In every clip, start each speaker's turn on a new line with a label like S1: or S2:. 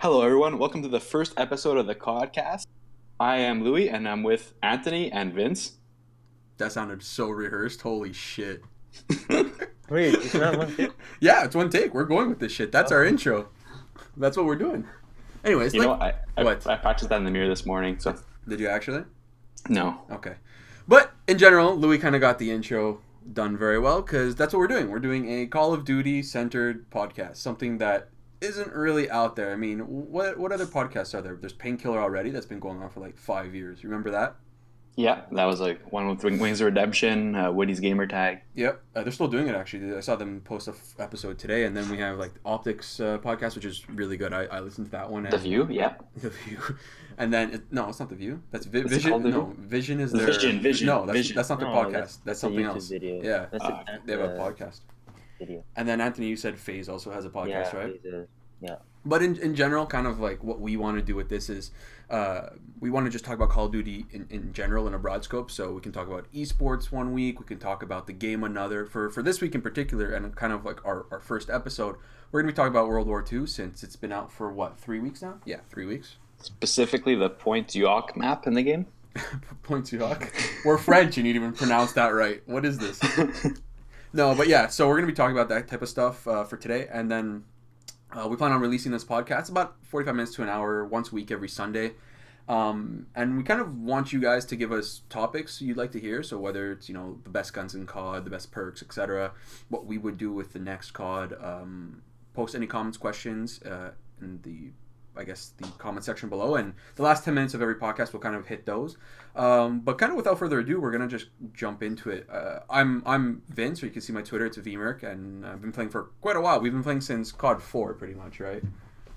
S1: Hello, everyone. Welcome to the first episode of TheCODCast. I am Louis, and I'm with Anthony and Vince.
S2: That sounded so rehearsed. Holy shit.
S3: Wait, it's not one take?
S2: Yeah, it's one take. We're going with this shit. That's our intro. That's what we're doing. Anyways,
S1: You know,
S2: what?
S1: I practiced that in the mirror this morning, so
S2: Did you actually?
S1: no.
S2: Okay. But in general, Louis kind of got the intro done very well because that's what we're doing. We're doing a Call of Duty centered podcast, something that isn't really out there. I mean, what other podcasts are there? There's Painkiller already that's been going on for like 5 years. You remember that?
S1: Yeah, that was like one with Wings of Redemption, Woody's Gamer Tag.
S2: Yep, they're still doing it actually. I saw them post an episode today, and then we have like Optics podcast, which is really good. I listened to that one.
S1: The View, yeah.
S2: The View, and then no, it's not The View. That's
S1: Is it
S2: Vision.
S1: called The
S2: No,
S1: View?
S2: Vision is their
S1: Vision.
S2: No, that's
S1: Vision.
S2: that's not their
S3: No,
S2: podcast. That's
S3: a
S2: something
S3: YouTube
S2: else.
S3: video.
S2: Yeah,
S3: That's
S2: they have a podcast.
S3: video.
S2: And then Anthony, you said FaZe also has a podcast,
S3: Yeah,
S2: right?
S3: yeah.
S2: But in general, kind of like what we want to do with this is we want to just talk about Call of Duty in general in a broad scope. So we can talk about esports one week. We can talk about the game another. For this week in particular, and kind of like our first episode, we're going to be talking about World War II since it's been out for, 3 weeks now? Yeah, 3 weeks.
S1: Specifically, the Point Duoc map in the game.
S2: Points you hawk. We're French and you didn't even pronounce that right. What is this? No, but yeah, so we're going to be talking about that type of stuff for today. And then we plan on releasing this podcast about 45 minutes to an hour once a week every Sunday. And we kind of want you guys to give us topics you'd like to hear. So whether it's, the best guns in COD, the best perks, etc., what we would do with the next COD. Post any comments, questions in the comment section below. And the last 10 minutes of every podcast will kind of hit those. But kind of without further ado, we're going to just jump into it. I'm Vince, or you can see my Twitter, it's VMerk, and I've been playing for quite a while. We've been playing since COD 4, pretty much, right?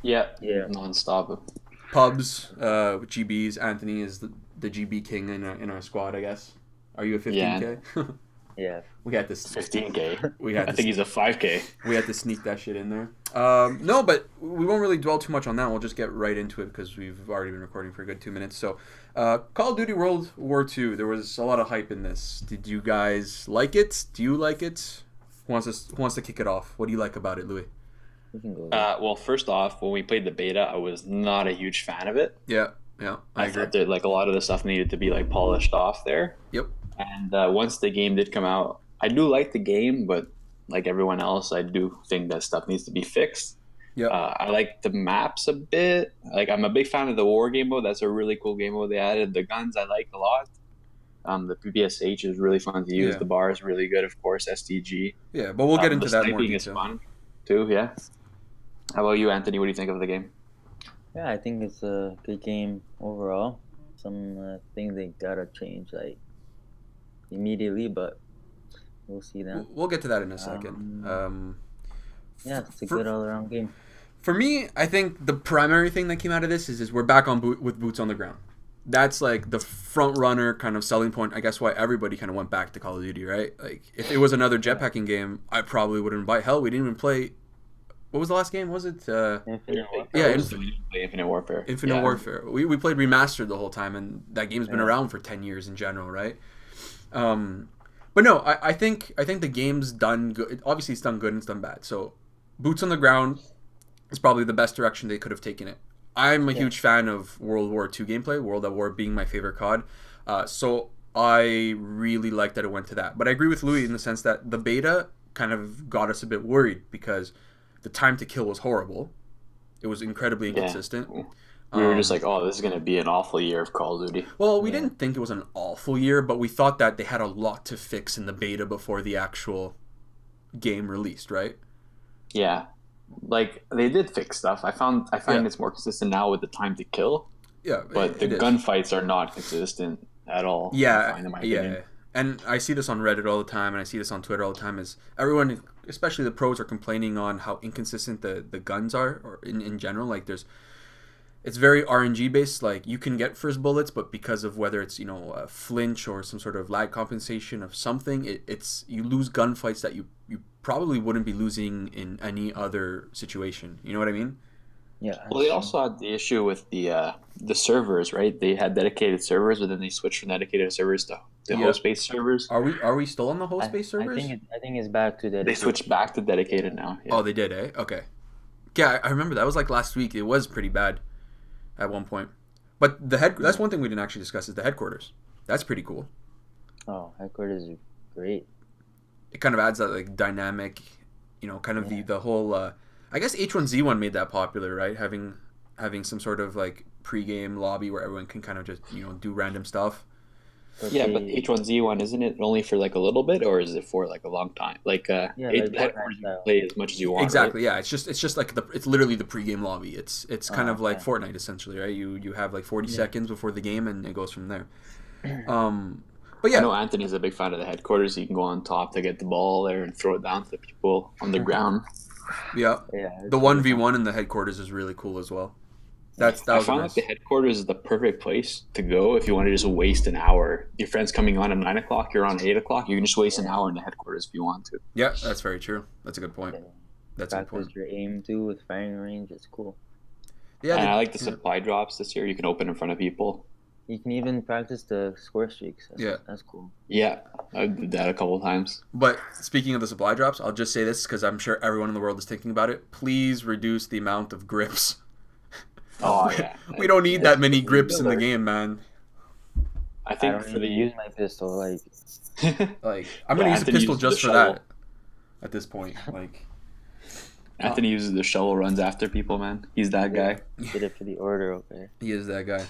S1: Yeah,
S3: Yeah.
S1: non-stop.
S2: Pubs, with GBs. Anthony is the GB king in our squad, I guess. Are you a 15K?
S3: Yeah.
S2: We had this
S1: 15K.
S2: We had
S1: I
S2: to,
S1: think he's a 5K.
S2: we had to sneak that shit in there. No, but we won't really dwell too much on that. We'll just get right into it because we've already been recording for a good 2 minutes. So, Call of Duty World War II. There was a lot of hype in this. Did you guys like it? Do you like it? Who wants to kick it off? What do you like about it, Louis?
S3: We can go.
S1: Well, first off, when we played the beta, I was not a huge fan of it.
S2: Yeah, I agree.
S1: thought that like a lot of the stuff needed to be like polished off there.
S2: Yep.
S1: And once the game did come out, I do like the game, but like everyone else, I do think that stuff needs to be fixed.
S2: Yep.
S1: I like the maps a bit. Like I'm a big fan of the war game mode. That's a really cool game mode they added. The guns I like a lot. The PPSH is really fun to use.
S2: Yeah.
S1: The bar is really good, of course. STG.
S2: Yeah, but we'll get into
S1: the
S2: that more
S1: sniping is
S2: detail.
S1: fun too. Yeah. How about you, Anthony? What do you think of the game?
S3: Yeah, I think it's a good game overall. Some things they gotta change like immediately, but we'll see then.
S2: We'll get to that in a second.
S3: Yeah, it's a
S2: for-
S3: good all-around game.
S2: For me, I think the primary thing that came out of this is we're back on with boots on the ground. That's like the front runner kind of selling point. I guess why everybody kind of went back to Call of Duty, right? Like if it was another jetpacking game, I probably wouldn't buy. Hell, we didn't even play. What was the last game? Was it?
S3: Infinite Warfare.
S2: Yeah,
S1: We didn't play Infinite Warfare.
S2: Infinite
S1: Yeah.
S2: Warfare. We played Remastered the whole time, and that game's been
S3: Yeah.
S2: around for 10 years in general, right? But no, I think the game's done good. Obviously, it's done good and it's done bad. So, boots on the ground is probably the best direction they could have taken it. I'm a huge fan of World War II gameplay, World at War being my favorite COD. So I really like that it went to that. But I agree with Louis in the sense that the beta kind of got us a bit worried because the time to kill was horrible. It was incredibly inconsistent.
S1: We were just like, oh, this is going to be an awful year of Call of Duty.
S2: Well, we didn't think it was an awful year, but we thought that they had a lot to fix in the beta before the actual game released, right?
S1: Yeah. Like, they did fix stuff. I find it's more consistent now with the time to kill,
S2: Yeah,
S1: but the
S2: it is.
S1: gunfights are not consistent at all. I
S2: Yeah,
S1: find, in my
S2: yeah.
S1: opinion.
S2: And I see this on Reddit all the time, and I see this on Twitter all the time. Is everyone, especially the pros, are complaining on how inconsistent the guns are, or in general. Like it's very RNG based. Like you can get first bullets, but because of whether it's a flinch or some sort of lag compensation of something, it's you lose gunfights that you probably wouldn't be losing in any other situation. You know what I mean?
S3: Yeah.
S1: Well, they also had the issue with the servers, right? They had dedicated servers, but then they switched from dedicated servers to host-based servers.
S2: Are we still on the host based servers?
S3: I think it's back to that.
S1: They switched back to dedicated now. Yeah.
S2: Oh, they did, eh? Okay. Yeah, I remember that was like last week. It was pretty bad at one point. But that's one thing we didn't actually discuss is the headquarters. That's pretty cool.
S3: Oh, headquarters are great.
S2: It kind of adds that like dynamic, kind of the whole. I guess H1Z1 made that popular, right? Having some sort of like pre-game lobby where everyone can kind of just do random stuff.
S3: But
S1: But
S3: they,
S1: H1Z1 isn't it only for like a little bit, or is it for like a long time? Like
S3: like
S1: headquarters, you can play as much as you want.
S2: Exactly. Yeah. It's just like it's literally the pre-game lobby. It's kind of like
S3: okay.
S2: Fortnite essentially, right? You have like 40 seconds before the game and it goes from there. But
S1: I
S2: yeah,
S1: know Anthony's a big fan of the headquarters. You can go on top to get the ball there and throw it down to the people on the ground.
S2: yeah.
S3: Yeah,
S2: The 1v1 in the headquarters is really cool as well. That
S1: I
S2: was
S1: found
S2: nice.
S1: like the headquarters is the perfect place to go if you want to just waste an hour. Your friend's coming on at 9 o'clock, you're on at 8 o'clock. You can just waste an hour in the headquarters if you want to.
S2: Yeah, that's very true. That's a good point.
S3: Yeah.
S2: That's a good
S3: practice
S2: point.
S3: your aim too with firing range. It's cool.
S2: Yeah,
S1: And I like the supply drops this year. You can open in front of people.
S3: You can even practice the score streaks. That's cool.
S1: Yeah, I did that a couple of times.
S2: But speaking of the supply drops, I'll just say this because I'm sure everyone in the world is thinking about it. Please reduce the amount of grips.
S1: Oh, yeah.
S2: We don't need that many grips in the
S1: Killer.
S2: game, man.
S1: I
S3: I
S1: think
S3: don't
S1: for
S3: even
S1: the
S3: use my pistol. Like,
S2: Like, I'm gonna
S1: Yeah,
S2: use a
S1: Anthony
S2: pistol
S1: uses
S2: just
S1: the
S2: for
S1: shovel.
S2: that. At this point, like,
S1: Anthony uses the shovel runs after people, man. He's that guy.
S3: did it for the order. Okay.
S2: he is that guy.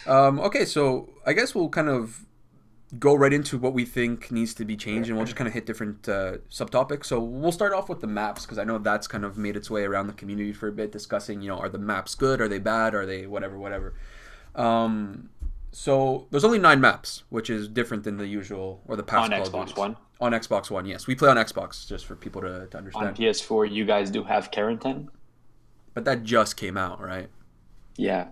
S2: Okay, so I guess we'll kind of go right into what we think needs to be changed, and we'll just kind of hit different subtopics. So we'll start off with the maps because I know that's kind of made its way around the community for a bit, discussing, are the maps good? Are they bad? Are they whatever? So there's only 9 maps, which is different than the usual or the past
S1: On
S2: Call of
S1: Xbox
S2: Duties.
S1: One.
S2: On Xbox One, yes. We play on Xbox, just for people to
S1: On
S2: understand.
S1: PS4, you guys do have Carrington.
S2: But that just came out, right?
S1: Yeah.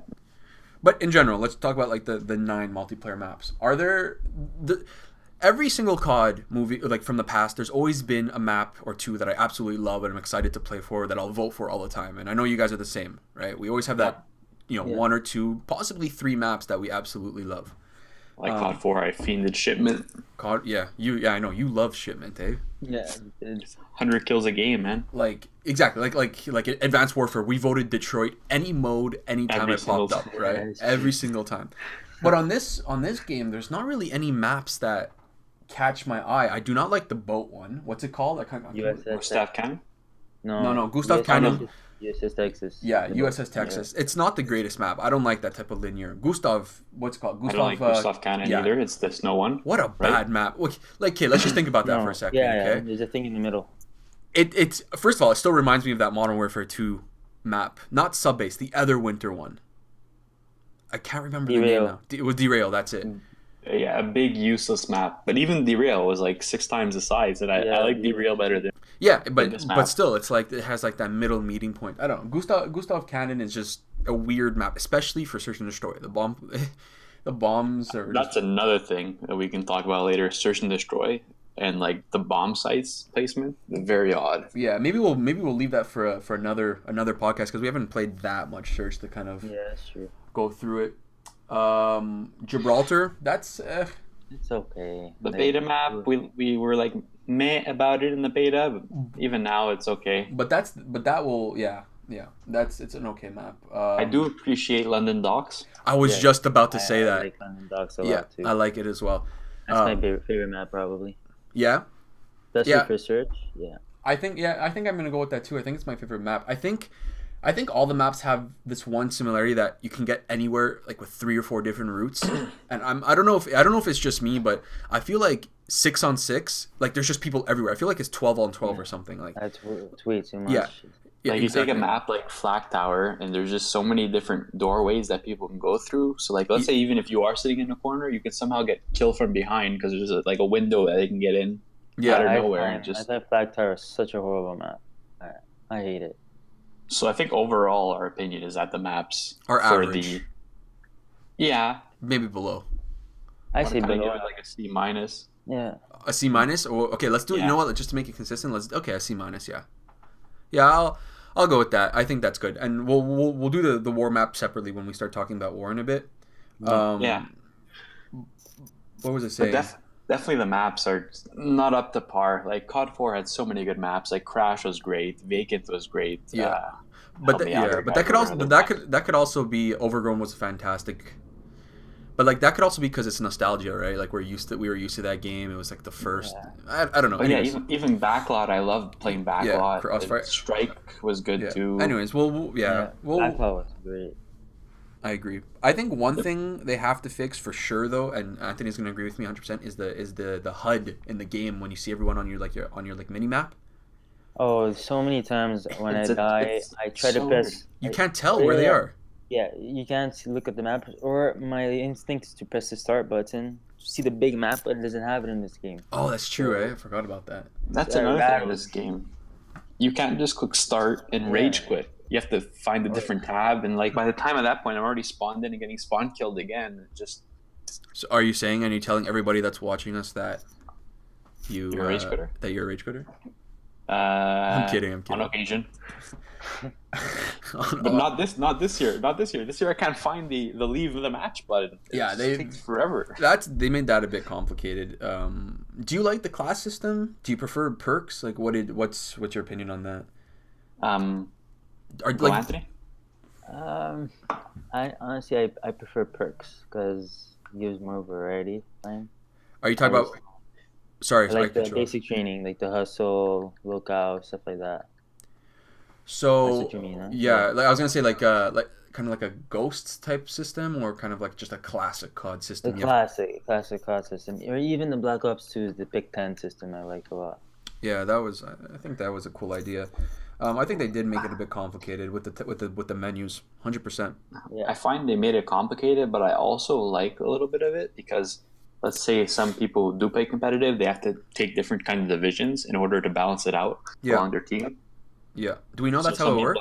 S2: But in general, let's talk about like the 9 multiplayer maps. Are there every single COD movie like from the past? There's always been a map or two that I absolutely love and I'm excited to play for that I'll vote for all the time. And I know you guys are the same, right? We always have that, 1 or 2, possibly 3 maps that we absolutely love.
S1: Like COD 4, I fiended Shipment.
S2: COD, I know you love Shipment, eh?
S3: Yeah. It's
S1: 100 kills a game, man.
S2: Like exactly, like Advanced Warfare. We voted Detroit any mode, anytime
S1: Every
S2: it popped
S1: single
S2: up,
S1: time.
S2: right?
S3: Yeah, it's true.
S2: Every single time. But on this game, there's not really any maps that catch my eye. I do not like the boat one. What's it called?
S1: Or Staff Cannon.
S2: No, Gustav
S3: USS
S2: Canyon.
S3: USS Texas.
S2: Yeah,
S3: The
S2: USS
S3: boat.
S2: Texas. It's not the greatest map. I don't like that type of linear. Gustav, what's it called?
S1: I don't like Gustav Cannon
S2: yeah.
S1: either. It's the snow one.
S2: What a bad map. Okay, let's just think about that
S3: No,
S2: for a second.
S3: Yeah,
S2: Okay.
S3: yeah. There's a thing in the middle.
S2: It's first of all, it still reminds me of that Modern Warfare 2 map, not Subbase, the other winter one. I can't remember the name now. It was Derail. That's it.
S1: Yeah, a big useless map. But even Derail was like 6 times the size, and I like Derail better than.
S2: Yeah,
S1: this map.
S2: but still, it's like it has like that middle meeting point. I don't know. Gustav Cannon is just a weird map, especially for Search and Destroy. The bombs are.
S1: That's another thing that we can talk about later. Search and Destroy. And like the bomb sites placement, very odd.
S2: Yeah, maybe we'll leave that for another podcast because we haven't played that much Search to kind of
S3: Yeah, that's true.
S2: go through it. Gibraltar, that's
S3: It's okay.
S1: The
S3: Like,
S1: beta map, we were like meh about it in the beta, but even now it's okay.
S2: but that will it's an okay map.
S1: I do appreciate London Docks.
S2: I was
S3: Yeah,
S2: just about to say
S3: I
S2: that.
S3: like London Docks a
S2: Yeah,
S3: lot too.
S2: I like it as well.
S3: That's my favorite map probably.
S2: Yeah,
S3: Especially
S2: Yeah.
S3: for search. Yeah.
S2: I think I'm gonna go with that too. I think it's my favorite map. I think all the maps have this one similarity that you can get anywhere, like with 3 or 4 different routes. And I don't know if it's just me, but I feel like 6-on-6, like there's just people everywhere. I feel like it's 12-on-12 or something like.
S3: That's way too much.
S2: Yeah. Yeah,
S1: Like you
S2: exactly.
S1: take a map like Flak Tower, and there's just so many different doorways that people can go through. So like, let's say even if you are sitting in a corner, you can somehow get killed from behind because there's like a window that they can get in out of nowhere.
S3: I thought Flag Tower is such a horrible map. I hate it.
S1: So I think overall, our opinion is that the maps
S2: Are
S1: for
S2: average.
S1: yeah,
S2: Maybe below.
S3: I
S1: wanna
S3: say
S1: kinda
S3: below.
S1: give it like a C minus.
S3: Yeah.
S2: A C minus, or okay, let's do it. You
S1: Yeah.
S2: know what? Just to make it consistent, a C minus. Yeah. I'll go with that. I think that's good, and we'll do the war map separately when we start talking about war in a bit.
S1: Yeah.
S2: What was it saying?
S1: But definitely the maps are not up to par. Like COD 4 had so many good maps. Like Crash was great, Vacant was great.
S2: Yeah.
S1: help me out. Or
S2: but that could also that could also be Overgrown was fantastic. But like that could also be because it's nostalgia, right? Like we were used to that game. It was like the first. I don't know.
S1: But anyways. Even Backlot, I loved playing Backlot.
S2: Crossfire.
S1: Strike was good too.
S2: Anyways,
S3: Backlot was great.
S2: I agree. I think one thing they have to fix for sure, though, and Anthony's going to agree with me 100%, is the HUD in the game when you see everyone on your mini map.
S3: Oh, so many times when I die, I try to press.
S2: You can't tell where they are.
S3: Yeah, you can't look at the map. Or my instinct is to press the start button, see the big map, but it doesn't have it in this game.
S2: Oh, that's true. I forgot about that.
S1: That's another thing in this game. You can't just click start and rage quit. You have to find a different tab, and like by the time at that point, I'm already spawned in and getting spawn killed again.
S2: So are you saying, and you telling everybody that's watching us that you're a rage quitter? That you're a rage quitter? I'm kidding.
S1: On occasion. But not this year. This year I can't find the leave the match button. It takes forever.
S2: They made that a bit complicated. Do you like the class system? Do you prefer perks? Like what's your opinion on that?
S1: Anthony?
S3: I honestly I prefer perks because it gives more variety. Fine.
S2: Are you talking about? Sorry,
S3: like the basic training, like the hustle, lookout, stuff like that.
S2: So
S3: that's what you mean, huh?
S2: Yeah, like I was gonna say like kind of like a ghosts type system, or kind of like just a classic COD system.
S3: The classic COD system, or even the Black Ops 2, the Pick 10 system, I like a lot.
S2: Yeah, I think that was a cool idea. I think they did make it a bit complicated with the menus, 100%.
S3: Yeah.
S1: I find they made it complicated, but I also like a little bit of it because let's say some people do play competitive, they have to take different kinds of divisions in order to balance it out along their team.
S2: Yeah. Do we know that's how it works?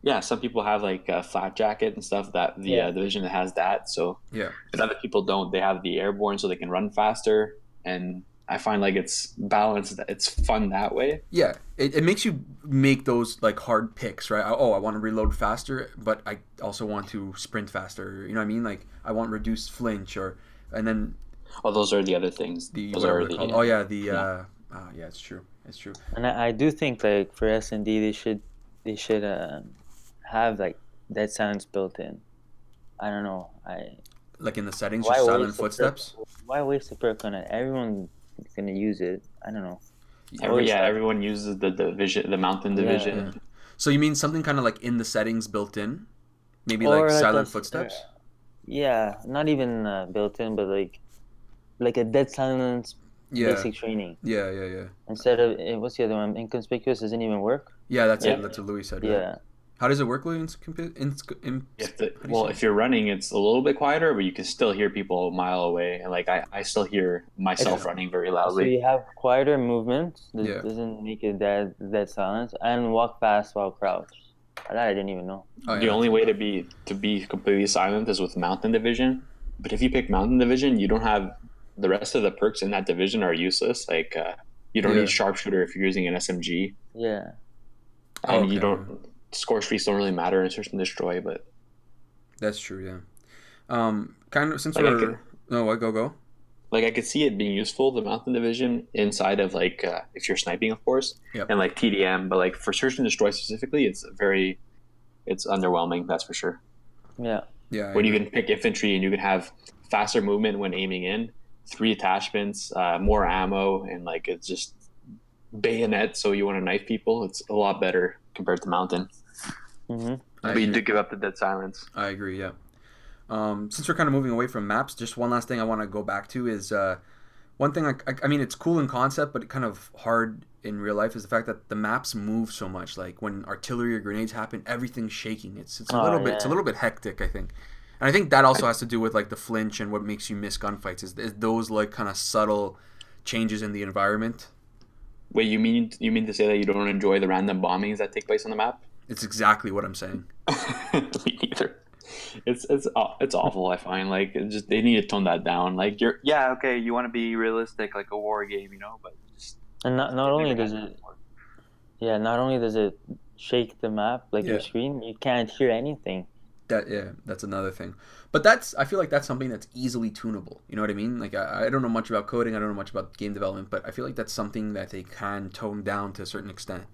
S1: Yeah, some people have like a flat jacket and stuff that the division that has that. So but other people don't. They have the airborne so they can run faster, and I find like it's balanced. It's fun that way.
S2: Yeah, it makes you make those like hard picks, right? I want to reload faster, but I also want to sprint faster. You know what I mean? Like I want reduced flinch, and then.
S1: Oh, those are the other things.
S2: It's true. It's true.
S3: And I do think like for S&D they should have like dead silence built in. I don't know.
S2: Like in the settings, just silent footsteps.
S3: Why waste a perk on it? Everyone's gonna use it. I don't know.
S1: Everyone uses the mountain division.
S2: Yeah. So you mean something kind of like in the settings built in, maybe like silent footsteps?
S3: Yeah, not even built in, but like a dead silence. Basic training.
S2: Yeah.
S3: Instead of what's the other one? Inconspicuous doesn't even work.
S2: Yeah, that's it. That's what Louis said. Right?
S3: Yeah.
S2: How does it work, Louis?
S1: If you're running, it's a little bit quieter, but you can still hear people a mile away, and like I still hear myself running very loudly.
S3: So you have quieter movement. That doesn't make it dead silence, and walk fast while crouched. That I didn't even know.
S1: The only way to be completely silent is with Mountain Division, but if you pick Mountain Division, you don't have. The rest of the perks in that division are useless. Like you don't need sharpshooter if you're using an SMG.
S3: Yeah.
S1: And you don't score streaks don't really matter in Search and Destroy, but
S2: that's true. Yeah. Kind of since we're go.
S1: Like I could see it being useful, the Mountain Division inside of like if you're sniping, of course, and like TDM, but like for Search and Destroy specifically, it's underwhelming. That's for sure.
S3: Yeah.
S2: Yeah.
S1: When you can pick infantry and you can have faster movement when aiming in. 3 attachments, more ammo, and like it's just bayonet. So you want to knife people. It's a lot better compared to Mountain.
S3: Mm-hmm.
S1: But you do give up the dead silence.
S2: I agree. Yeah. Since we're kind of moving away from maps, just one last thing I want to go back to is one thing. I mean, it's cool in concept, but kind of hard in real life is the fact that the maps move so much. Like when artillery or grenades happen, everything's shaking. It's a little bit hectic, I think. And I think that also has to do with like the flinch and what makes you miss gunfights is those like kind of subtle changes in the environment.
S1: Wait, you mean to say that you don't enjoy the random bombings that take place on the map?
S2: It's exactly what I'm saying.
S1: Me neither. It's awful. I find like they need to tone that down. Like you want to be realistic like a war game, but just
S3: and not only does it shake the map like your screen, you can't hear anything.
S2: That's another thing. But I feel like that's something that's easily tunable. You know what I mean? Like I don't know much about coding, I don't know much about game development, but I feel like that's something that they can tone down to a certain extent.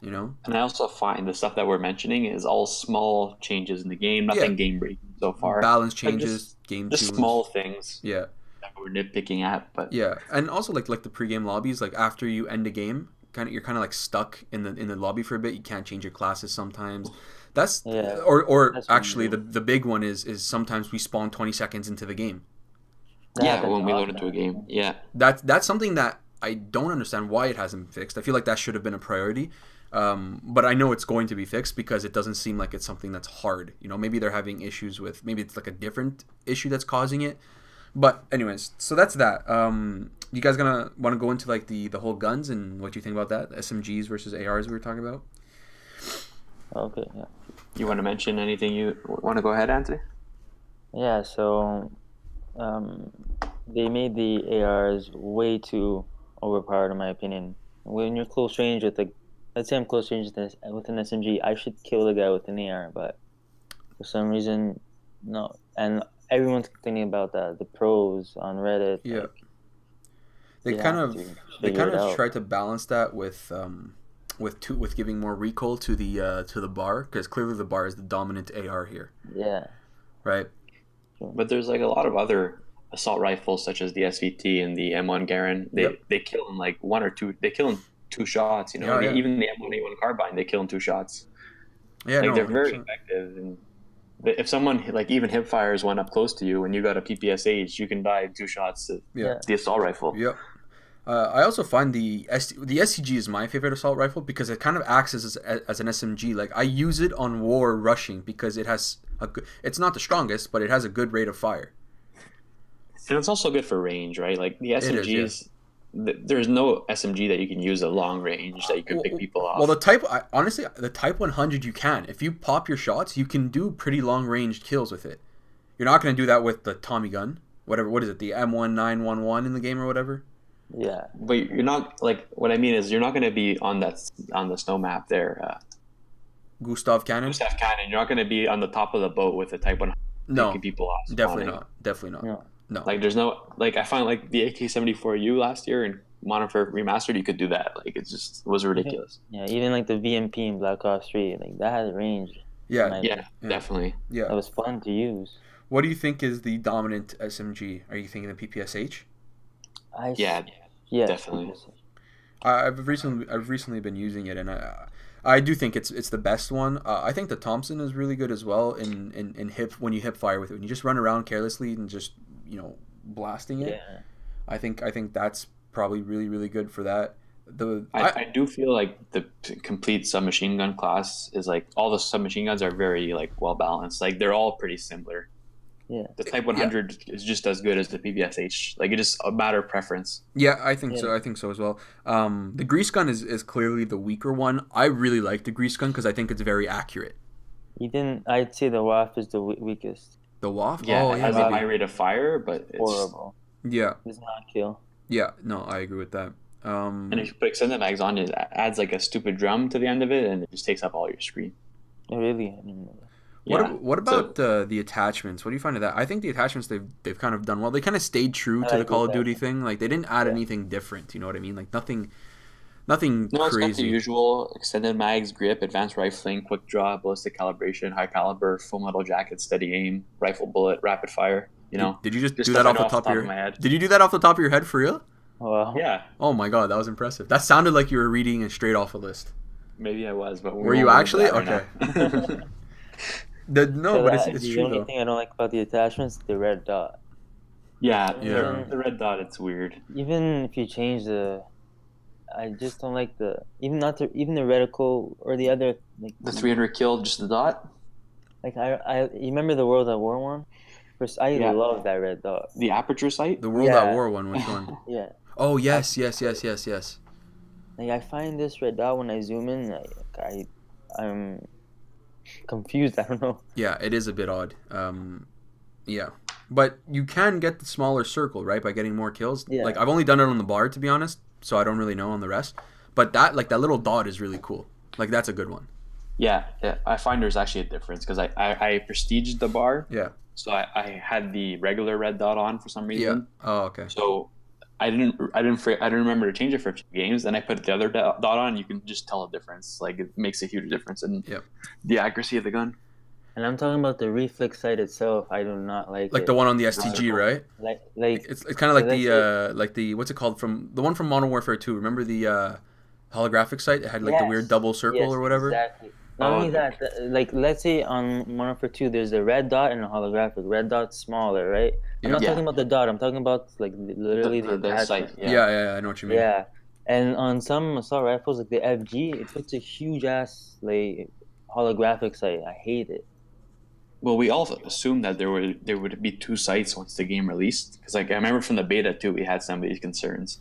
S2: You know.
S1: And I also find the stuff that we're mentioning is all small changes in the game, nothing game breaking so far.
S2: Balance changes, game
S1: just
S2: tunes.
S1: small things.
S2: Yeah.
S1: That we're nitpicking at, but
S2: yeah, and also like the pregame lobbies, like after you end a game, you're kind of like stuck in the lobby for a bit. You can't change your classes sometimes. That's or
S3: that's
S2: actually the big one is sometimes we spawn 20 seconds into the game.
S1: Yeah, when we load into a game. Yeah.
S2: That's something that I don't understand why it hasn't been fixed. I feel like that should have been a priority. But I know it's going to be fixed because it doesn't seem like it's something that's hard. You know, maybe they're having issues with, maybe it's like a different issue that's causing it. But anyways, so that's that. You guys want to go into like the whole guns and what you think about that? SMGs versus ARs we were talking about?
S3: Okay, yeah.
S1: You want to mention anything you want to go ahead, Anthony?
S3: Yeah, so they made the ARs way too overpowered in my opinion. When you're close range with let's say I'm close range with an SMG, I should kill the guy with an AR, but for some reason, no. And everyone's complaining about that. The pros on Reddit.
S2: Yeah. They kind of tried to balance that with giving more recoil to the bar, because clearly the bar is the dominant AR here.
S3: Yeah.
S2: Right.
S1: But there's like a lot of other assault rifles such as the SVT and the M1 Garand. They kill in like one or two. They kill in 2 shots. You know, even the M1A1 carbine they kill in 2 shots. Yeah, like they're very effective. And if someone like even hip fires one up close to you and you got a PPSH, you can die in 2 shots to the assault rifle.
S2: Yep. I also find the SCG is my favorite assault rifle because it kind of acts as an SMG. Like I use it on war rushing because it has it's not the strongest, but it has a good rate of fire.
S1: And it's also good for range, right? Like the SMGs, there's no SMG that you can use at long range that you can pick people off.
S2: Well, honestly, the Type 100 you can. If you pop your shots, you can do pretty long range kills with it. You're not going to do that with the Tommy gun. What is it? The M1911 in the game or whatever?
S3: Yeah.
S1: But you're not, like, what I mean is you're not going to be on the snow map there.
S2: Gustav Cannon?
S1: Gustav Cannon. You're not going to be on the top of the boat with the Type 100 picking people off.
S2: Definitely not. No.
S1: Like, there's no, like, I find, like, the AK-74U last year in Modern Warfare Remastered, you could do that. Like, it was ridiculous.
S3: Yeah, even, like, the VMP in Black Ops 3, like, that had range.
S1: Yeah, definitely.
S2: Yeah.
S3: That was fun to use.
S2: What do you think is the dominant SMG? Are you thinking the PPSH?
S1: Yeah, definitely.
S2: I've recently been using it, and I do think it's the best one. I think the Thompson is really good as well in hip when you hip fire with it. When you just run around carelessly and just blasting it.
S3: Yeah.
S2: I think that's probably really, really good for that.
S1: I do feel like the complete submachine gun class is like all the submachine guns are very like well balanced. Like they're all pretty similar.
S3: Yeah.
S1: The Type 100 is just as good as the PPSH. Like it is a matter of preference.
S2: Yeah, I think so. I think so as well. The grease gun is clearly the weaker one. I really like the grease gun because I think it's very accurate.
S3: I'd say the WAF is the weakest.
S2: The WAF?
S1: Yeah, it has a high rate of fire, but it's
S3: horrible.
S2: Yeah.
S3: It does not kill.
S2: Yeah, no, I agree with that.
S1: And if you put extended mags on, it adds like a stupid drum to the end of it, and it just takes up all your screen.
S3: Really?
S2: What about the attachments? What do you find of that? I think the attachments they've kind of done well. They kind of stayed true to the Call of Duty thing. Like they didn't add anything different. You know what I mean? Like nothing crazy.
S1: It's got the usual extended mags, grip, advanced rifling, quick draw, ballistic calibration, high caliber, full metal jacket, steady aim, rifle bullet, rapid fire. You know?
S2: Did you just do that off the top of your head? Did you do that off the top of your head for real?
S3: Wow.
S1: Yeah.
S2: Oh my god, that was impressive. That sounded like you were reading it straight off a list.
S1: Maybe I was, but
S2: were you actually? Okay.
S3: It's
S2: true.
S3: The only thing I don't like about the attachments is the red dot.
S1: Yeah. The red dot. It's weird.
S3: Even if you change I just don't like even the reticle or the other like
S1: the 300 kill, just the dot.
S3: Like you remember the World at War one? First, I love that red dot.
S1: The aperture sight.
S2: The World at War one. Which one?
S3: Yeah.
S2: Oh yes. Like
S3: I find this red dot when I zoom in, I'm confused. I don't know.
S2: Yeah, it is a bit odd. Yeah, but you can get the smaller circle, right, by getting more kills.
S3: Yeah.
S2: Like I've only done it on the bar, to be honest, so I don't really know on the rest. But that little dot is really cool. Like that's a good one.
S1: Yeah. I find there's actually a difference because I prestiged the bar.
S2: Yeah.
S1: So I had the regular red dot on for some reason.
S2: Yeah. Oh, okay.
S1: So I didn't remember to change it for 2 games. Then I put the other dot on. You can just tell a difference. Like it makes a huge difference in the accuracy of the gun.
S3: And I'm talking about the reflex sight itself. I do not like
S2: Like
S3: it.
S2: the one on the STG, right?
S3: Like
S2: it's kind of like the what's it called from the one from Modern Warfare 2. Remember the holographic sight? It had like the weird double circle or whatever.
S3: Exactly. Not only that, like let's say on Modern Warfare 2, there's the red dot and a holographic. Red dot's smaller, right? I'm not talking about the dot. I'm talking about like literally the
S1: sight.
S2: Yeah, I know what you mean.
S3: Yeah, and on some assault rifles like the FG, it puts a huge ass like holographic sight. I hate it.
S1: Well, we all assumed that there would be 2 sights once the game released, because like I remember from the beta too, we had some of these concerns.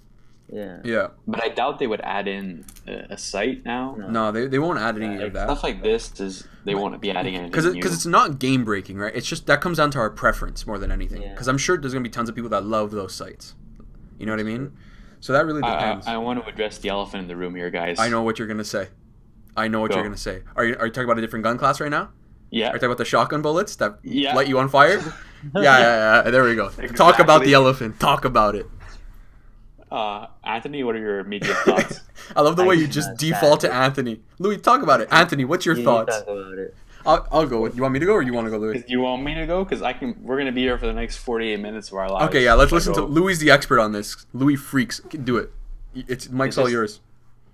S2: Yeah.
S1: But I doubt they would add in a sight now.
S2: No, they won't add any of that.
S1: Stuff like this they won't be adding anything
S2: because it's not game breaking, right? It's just that comes down to our preference more than anything. Because I'm sure there's gonna be tons of people that love those sights. You know what I mean? So that really depends.
S1: I want to address the elephant in the room here, guys.
S2: I know what you're gonna say. You're gonna say. Are you talking about a different gun class right now?
S1: Yeah.
S2: Are you talking about the shotgun bullets that light you on fire? yeah. There we go.
S1: Exactly.
S2: Talk about the elephant. Talk about it.
S1: Anthony, what are your immediate thoughts?
S2: I love the way you just default to Anthony. Louis, talk about it. Anthony, what's your thoughts?
S3: Talk about it.
S2: I'll go. You want me to go or you want to go, Louis?
S1: You want me to go? Because we're going to be here for the next 48 minutes of our lives.
S2: Okay, yeah, let's listen to Louis, the expert on this. Louis freaks. Do it. Mike's all yours.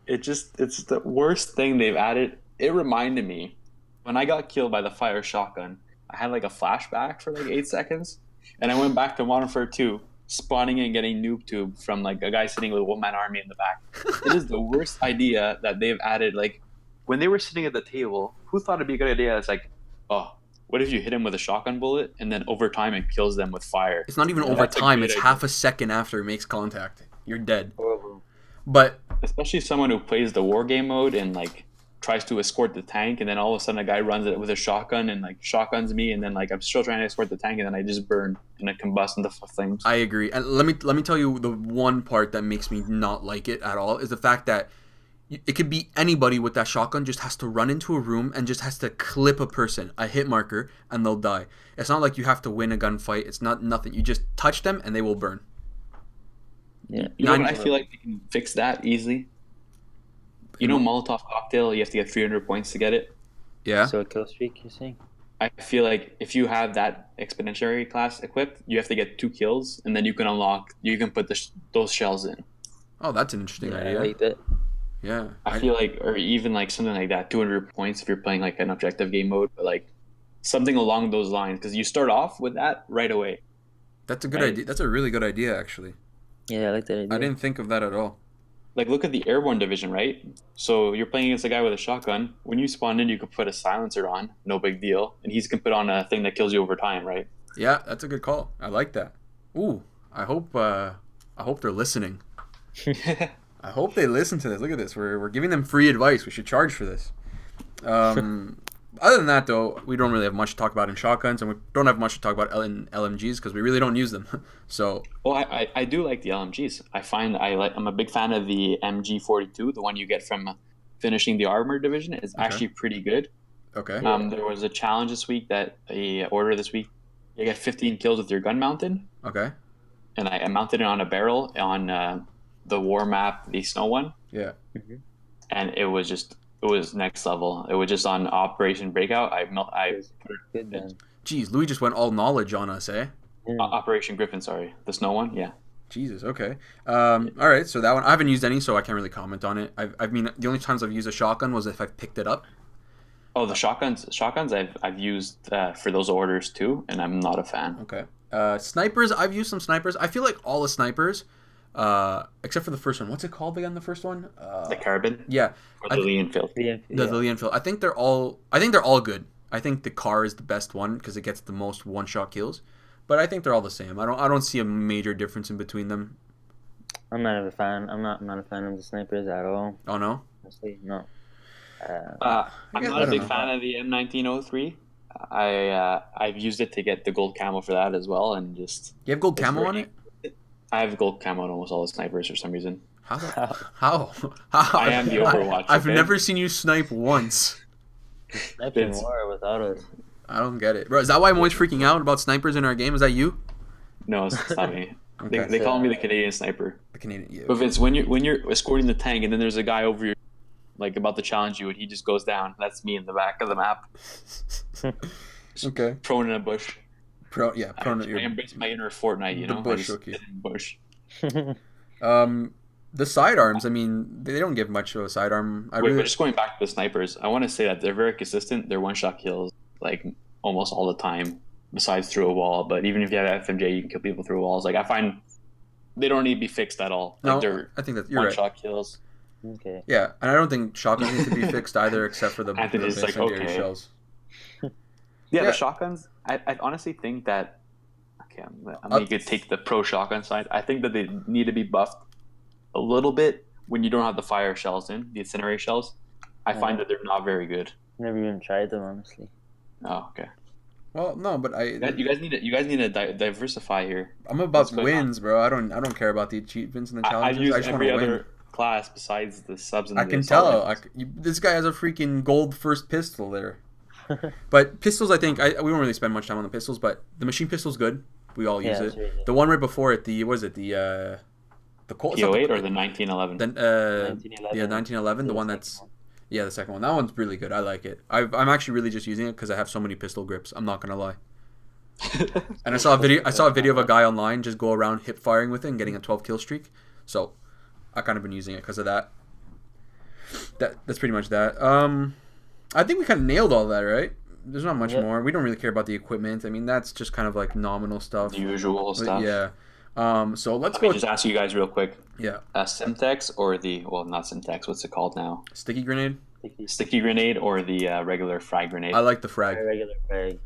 S1: It's the worst thing they've added. It reminded me, when I got killed by the fire shotgun, I had like a flashback for like 8 seconds. And I went back to Modern Warfare 2. Spawning and getting noob tube from like a guy sitting with a one-man army in the back. It is the worst idea that they've added. Like when they were sitting at the table, who thought it'd be a good idea? It's like, oh, what if you hit him with a shotgun bullet and then over time it kills them with fire?
S2: It's not even over time. It's half a second after it makes contact. You're dead. But
S1: especially someone who plays the war game mode and like tries to escort the tank, and then all of a sudden a guy runs it with a shotgun and like shotguns me, and then like I'm still trying to escort the tank, and then I just burn and I combust into flames.
S2: I agree, and let me tell you the one part that makes me not like it at all is the fact that it could be anybody with that shotgun just has to run into a room and just has to clip a person, a hit marker, and they'll die. It's not like you have to win a gunfight. It's not nothing. You just touch them and they will burn.
S3: Yeah,
S1: you know what? I feel like they can fix that easily. You know, Molotov cocktail, you have to get 300 points to get it.
S2: Yeah.
S3: So a kill streak, you're saying?
S1: I feel like if you have that exponentiary class equipped, you have to get 2 kills, and then you can put those shells in.
S2: Oh, that's an interesting idea.
S3: I like that.
S2: Yeah.
S1: I feel like, or even like something like that, 200 points if you're playing like an objective game mode, but like something along those lines, because you start off with that right away.
S2: That's a good idea. That's a really good idea, actually.
S3: Yeah, I like that idea.
S2: I didn't think of that at all.
S1: Like, look at the airborne division, right? So you're playing against a guy with a shotgun. When you spawn in, you can put a silencer on, no big deal, and he's can put on a thing that kills you over time, right?
S2: Yeah, that's a good call. I like that. Ooh, I hope they're listening. I hope they listen to this. Look at this. We're giving them free advice. We should charge for this. Other than that, though, we don't really have much to talk about in shotguns, and we don't have much to talk about in LMGs because we really don't use them. So.
S1: Well, I do like the LMGs. I'm a big fan of the MG42, the one you get from finishing the armor division. It's actually pretty good.
S2: Okay.
S1: There was a challenge this week order this week. You get 15 kills with your gun mounted.
S2: Okay.
S1: And I mounted it on a barrel on the war map, the snow one.
S2: Yeah.
S3: Mm-hmm.
S1: And it was next level. It was just on Operation Breakout.
S3: Good then.
S2: Jeez, Louis just went all knowledge on us, eh?
S1: Operation Griffin, sorry. The snow one, yeah.
S2: Jesus, okay. All right, so that one, I haven't used any, so I can't really comment on it. I mean, the only times I've used a shotgun was if I picked it up.
S1: Oh, the shotguns I've used for those orders too, and I'm not a fan.
S2: Okay. Snipers, I've used some snipers. I feel like all the snipers, except for the first one. What's it called again, the first one?
S1: The Carbon?
S2: Yeah.
S1: Or the Lee Enfield.
S2: The Lee Enfield. I think they're all good. I think the car is the best one because it gets the most one-shot kills. But I think they're all the same. I don't see a major difference in between them.
S3: I'm not a fan. I'm not a fan of the snipers at all.
S2: Oh no?
S3: Honestly, no.
S1: I'm not a big fan of the M1903. I've used it to get the gold camo for that as well, and just.
S2: You have gold camo on it?
S1: I have gold camo on almost all the snipers for some reason.
S2: How?
S1: I am the Overwatch.
S2: I've never seen you snipe once.
S3: Sniping war without us.
S2: I don't get it, bro. Is that why I'm always freaking out about snipers in our game? Is that you?
S1: No, it's not me.
S2: Okay.
S1: They call me the Canadian sniper.
S2: The Canadian. Yeah.
S1: But Vince, when you're escorting the tank and then there's a guy over your like about to challenge you and he just goes down, that's me in the back of the map.
S2: Okay.
S1: Prone in a bush.
S2: Prone
S1: I embrace my inner Fortnite, you know.
S2: Bush,
S1: I just sit in the bush.
S2: The sidearms. I mean, they don't give much of a sidearm.
S1: But just going back to the snipers, I want to say that they're very consistent. They're one-shot kills, like almost all the time. Besides through a wall, but even if you have FMJ, you can kill people through walls. Like I find they don't need to be fixed at all. Like,
S2: no, I think that you're
S1: one-shot kills.
S3: Okay.
S2: Yeah, and I don't think shotguns need to be fixed either, except for the
S1: Anthony's like, okay.
S2: shells.
S1: Yeah, the shotguns. I honestly think that. Okay, I'm gonna take the pro shotgun side. I think that they need to be buffed a little bit when you don't have the fire shells in the incendiary shells. I find that they're not very good.
S3: Never even tried them, honestly.
S1: Oh, okay.
S2: Well, no, but
S1: you guys need to diversify here.
S2: I'm about wins, bro. I don't care about the achievements and the challenges.
S1: I've used
S2: I just
S1: every
S2: want to win.
S1: other class besides the subs. And
S2: I can tell. This guy has a freaking gold first pistol there. But pistols, I think we won't really spend much time on the pistols, but the machine pistol's good. We all use it. Really the one right before it, the Colt.
S1: P08 or the 1911.
S2: Yeah, 1911. The one that's. Yeah, the second one. That one's really good. I like it. I'm actually really just using it because I have so many pistol grips. I'm not gonna lie. And I saw a video of a guy online just go around hip firing with it and getting a 12 kill streak. So I kind of been using it because of that. That's pretty much that. I think we kind of nailed all that, right? There's not much more. We don't really care about the equipment. I mean, that's just kind of like nominal stuff.
S1: The usual stuff.
S2: Yeah. So let's
S1: go. Just ask you guys real quick.
S2: Yeah.
S1: Simtex or not Simtex. What's it called now?
S2: Sticky grenade.
S1: Sticky grenade or the regular frag grenade.
S2: I like the frag.
S3: Regular frag.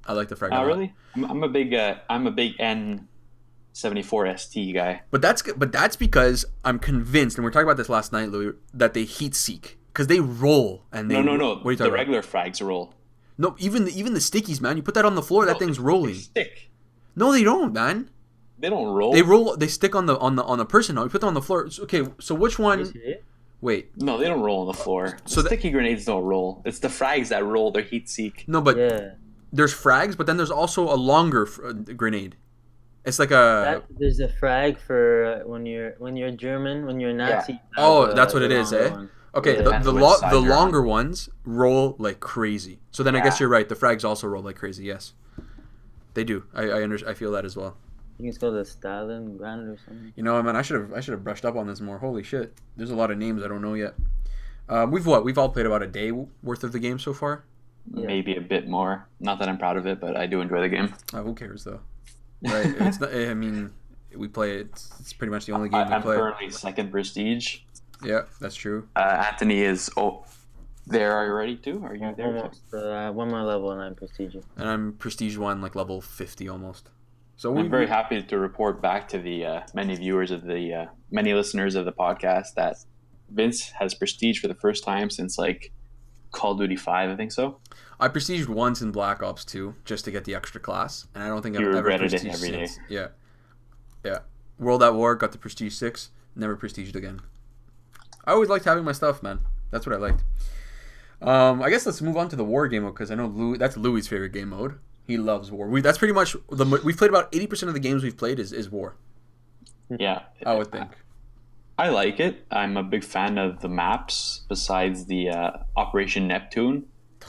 S2: I like the frag.
S1: Oh, really? I'm a big N74 ST guy.
S2: But that's because I'm convinced, and we are talking about this last night, Louis, that they heat seek because they roll and they.
S1: No.
S2: What are you talking
S1: the regular frags roll.
S2: No, even the stickies, man. You put that on the floor, that thing's rolling.
S1: They stick.
S2: No, they don't, man.
S1: They don't roll.
S2: They roll. They stick on the person. No, you put them on the floor. Okay, so which one? Wait.
S1: No, they don't roll on the floor. So sticky grenades don't roll. It's the frags that roll. They're heat seek.
S2: No, but there's frags, but then there's also a longer grenade. It's like
S3: there's a frag for when you're German, when you're Nazi.
S2: Yeah. Oh, that's what it is, eh? One. Okay, the longer ones roll like crazy. So then I guess you're right. The frags also roll like crazy. Yes, they do. I feel that as well.
S3: I think it's called the Stalin Granite or something.
S2: You know, man, I should have brushed up on this more. Holy shit, there's a lot of names I don't know yet. We've all played about a day worth of the game so far.
S1: Yeah. Maybe a bit more. Not that I'm proud of it, but I do enjoy the game.
S2: Who cares though? Right? It's not, I mean, we play it. It's pretty much the only game we play.
S1: I'm currently 2nd prestige.
S2: Yeah, that's true.
S1: Anthony is there already too. Are you there?
S3: Almost. One more level and I'm prestige.
S2: And I'm prestige 1, like level 50 almost. So
S1: I'm very happy to report back to the many listeners of the podcast that Vince has prestige for the first time since like Call of Duty 5, I think so.
S2: I prestiged once in Black Ops 2 just to get the extra class, and I don't think I've ever prestiged every day. Yeah. World at War, got the prestige 6, never prestiged again. I always liked having my stuff, man. That's what I liked. I guess let's move on to the war game mode because I know that's Louis' favorite game mode. He loves war. That's pretty much we've played about 80% of the games we've played is war.
S1: Yeah,
S2: I would think.
S1: I like it. I'm a big fan of the maps. Besides the Operation Neptune,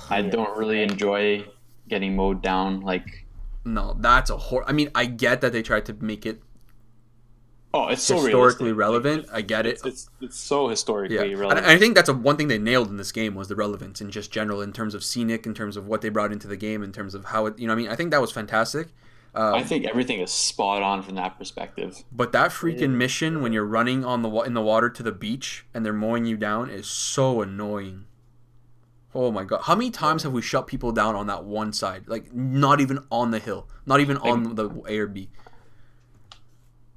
S1: I don't really enjoy getting mowed down. Like,
S2: no, that's I mean, I get that they tried to make it.
S1: Oh, it's so
S2: historically relevant. I get it.
S1: It's so historically relevant.
S2: And I think that's one thing they nailed in this game was the relevance in just general, in terms of scenic, in terms of what they brought into the game, in terms of how it. You know, what I mean, I think that was fantastic.
S1: I think everything is spot on from that perspective.
S2: But that freaking mission when you're running in the water to the beach and they're mowing you down is so annoying. Oh my god! How many times have we shut people down on that one side? Like not even on the hill, not even on the A or B.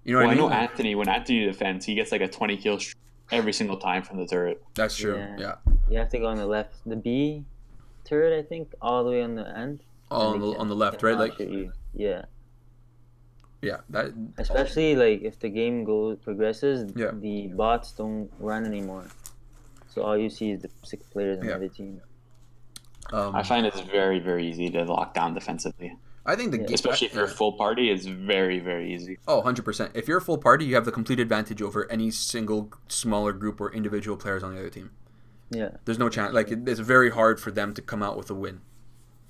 S2: You know what I mean?
S1: I know Anthony. When Anthony defends, he gets like a 20 kill streak every single time from the turret.
S2: That's true. Yeah.
S3: You have to go on the left, the B turret, I think, all the way on the end.
S2: On the left, right? Like.
S3: Yeah.
S2: Yeah, that
S3: especially like if the game progresses, the bots don't run anymore. So all you see is the 6 players on the other team.
S1: I find it's very, very easy to lock down defensively.
S2: I think the game,
S1: especially if you're a full party, it's very, very easy.
S2: Oh, 100%. If you're a full party, you have the complete advantage over any single smaller group or individual players on the other team.
S3: Yeah.
S2: There's no chance. Like, it's very hard for them to come out with a win.